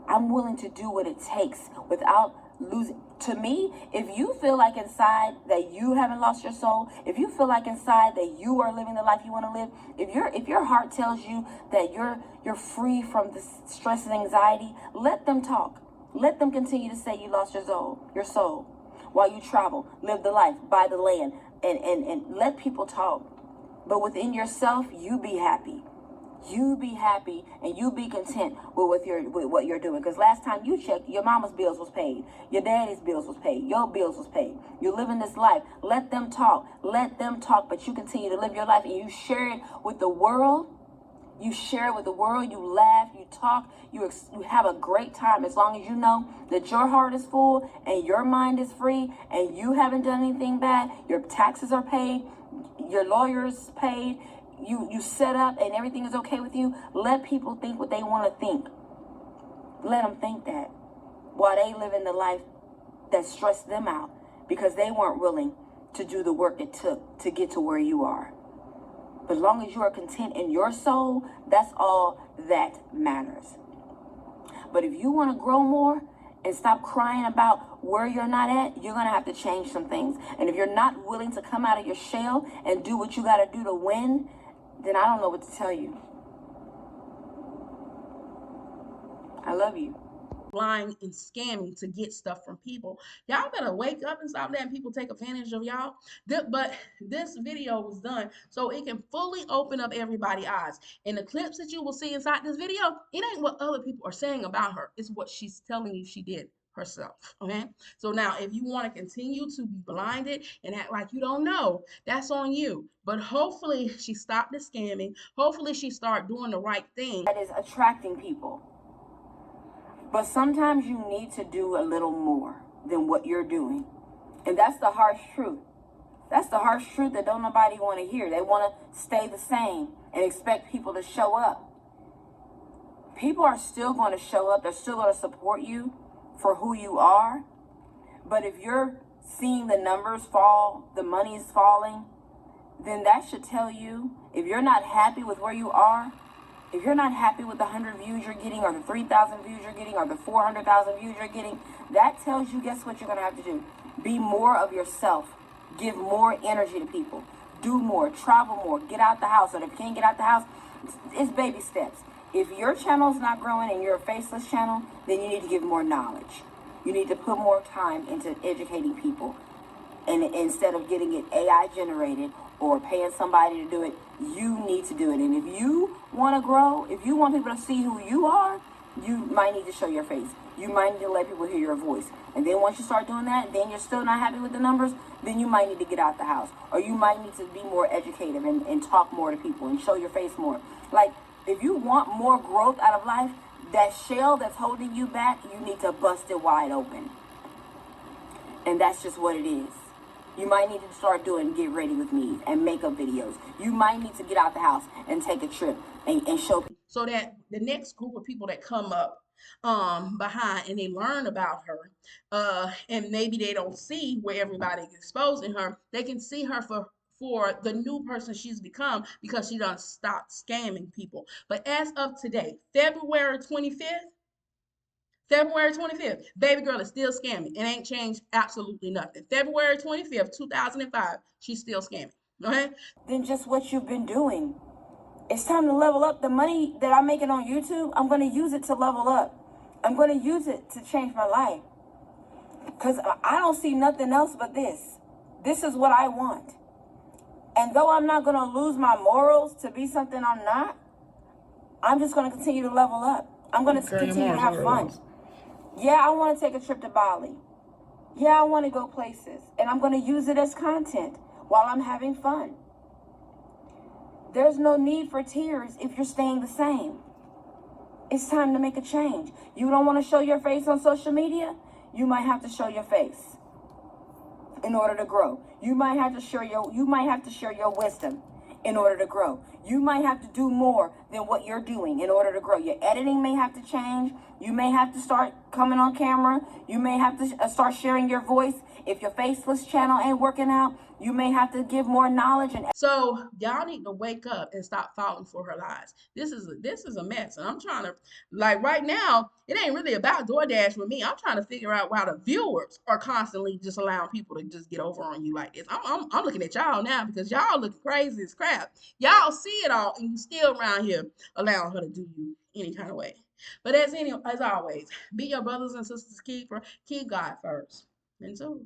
S2: I'm willing to do what it takes without losing. To me, if you feel like inside that you haven't lost your soul, if you feel like inside that you are living the life you want to live, if your heart tells you that you're free from the stress and anxiety, let them talk. Let them continue to say you lost your soul while you travel, live the life, buy the land, and let people talk. But within yourself, you be happy. You be happy and you be content with what you're doing. Because last time you checked, your mama's bills was paid. Your daddy's bills was paid. Your bills was paid. You're living this life. Let them talk. Let them talk. But you continue to live your life and you share it with the world. You share it with the world. You laugh. You talk. You have a great time as long as you know that your heart is full and your mind is free and you haven't done anything bad. Your taxes are paid. Your lawyer's paid. You set up and everything is okay with you. Let people think what they want to think. Let them think that while they live in the life that stressed them out because they weren't willing to do the work it took to get to where you are. But as long as you are content in your soul, that's all that matters. But if you want to grow more and stop crying about where you're not at, you're going to have to change some things. And if you're not willing to come out of your shell and do what you got to do to win, then I don't know what to tell you. I love you.
S1: Lying and scamming to get stuff from people. Y'all better wake up and stop letting people take advantage of y'all. But this video was done so it can fully open up everybody's eyes. And the clips that you will see inside this video, it ain't what other people are saying about her. It's what she's telling you she did. herself. Okay. So now, if you want to continue to be blinded and act like you don't know, that's on you. But hopefully, she stopped the scamming. Hopefully, she start doing the right thing.
S2: That is attracting people. But sometimes you need to do a little more than what you're doing. And that's the harsh truth. That's the harsh truth that don't nobody want to hear. They want to stay the same and expect people to show up. People are still going to show up. They're still going to support you for who you are. But if you're seeing the numbers fall, the money is falling, then that should tell you, if you're not happy with where you are, if you're not happy with the 100 views you're getting, or the 3,000 views you're getting, or the 400,000 views you're getting, that tells you, guess what you're going to have to do? Be more of yourself. Give more energy to people. Do more. Travel more. Get out the house. Or if you can't get out the house, it's baby steps. If your channel is not growing and you're a faceless channel, then you need to give more knowledge. You need to put more time into educating people. And instead of getting it AI generated or paying somebody to do it, you need to do it. And if you want to grow, if you want people to see who you are, you might need to show your face. You might need to let people hear your voice. And then once you start doing that, then you're still not happy with the numbers, then you might need to get out the house. Or you might need to be more educated and talk more to people and show your face more. Like, if you want more growth out of life, that shell that's holding you back, you need to bust it wide open. And that's just what it is. You might need to start doing get ready with me and makeup videos. You might need to get out the house and take a trip and show people.
S1: So that the next group of people that come up behind and they learn about her, and maybe they don't see where everybody's exposing her, they can see her for the new person she's become because she done stopped scamming people. But as of today, February 25th, baby girl is still scamming. It ain't changed absolutely nothing. February 25th, 2005, she's still scamming. Okay?
S2: Than just what you've been doing. It's time to level up. The money that I'm making on YouTube, I'm going to use it to level up. I'm going to use it to change my life. Because I don't see nothing else but this. This is what I want. And though I'm not going to lose my morals to be something I'm not, I'm just going to continue to level up. I'm going to continue to have fun. Yeah, I want to take a trip to Bali. Yeah, I want to go places. And I'm going to use it as content while I'm having fun. There's no need for tears if you're staying the same. It's time to make a change. You don't want to show your face on social media? You might have to show your face in order to grow. You might have to share your wisdom in order to grow. You might have to do more than what you're doing in order to grow. Your editing may have to change. You may have to start coming on camera. You may have to start sharing your voice. If your faceless channel ain't working out, you may have to give more knowledge. And
S1: so y'all need to wake up and stop falling for her lies. This is a mess, and I'm trying to, like, right now, it ain't really about DoorDash with me. I'm trying to figure out why the viewers are constantly just allowing people to just get over on you like this. I'm looking at y'all now because y'all look crazy as crap. Y'all see it all, and you still around here allowing her to do you any kind of way. But as always, be your brothers and sisters keeper. Keep God first. And so.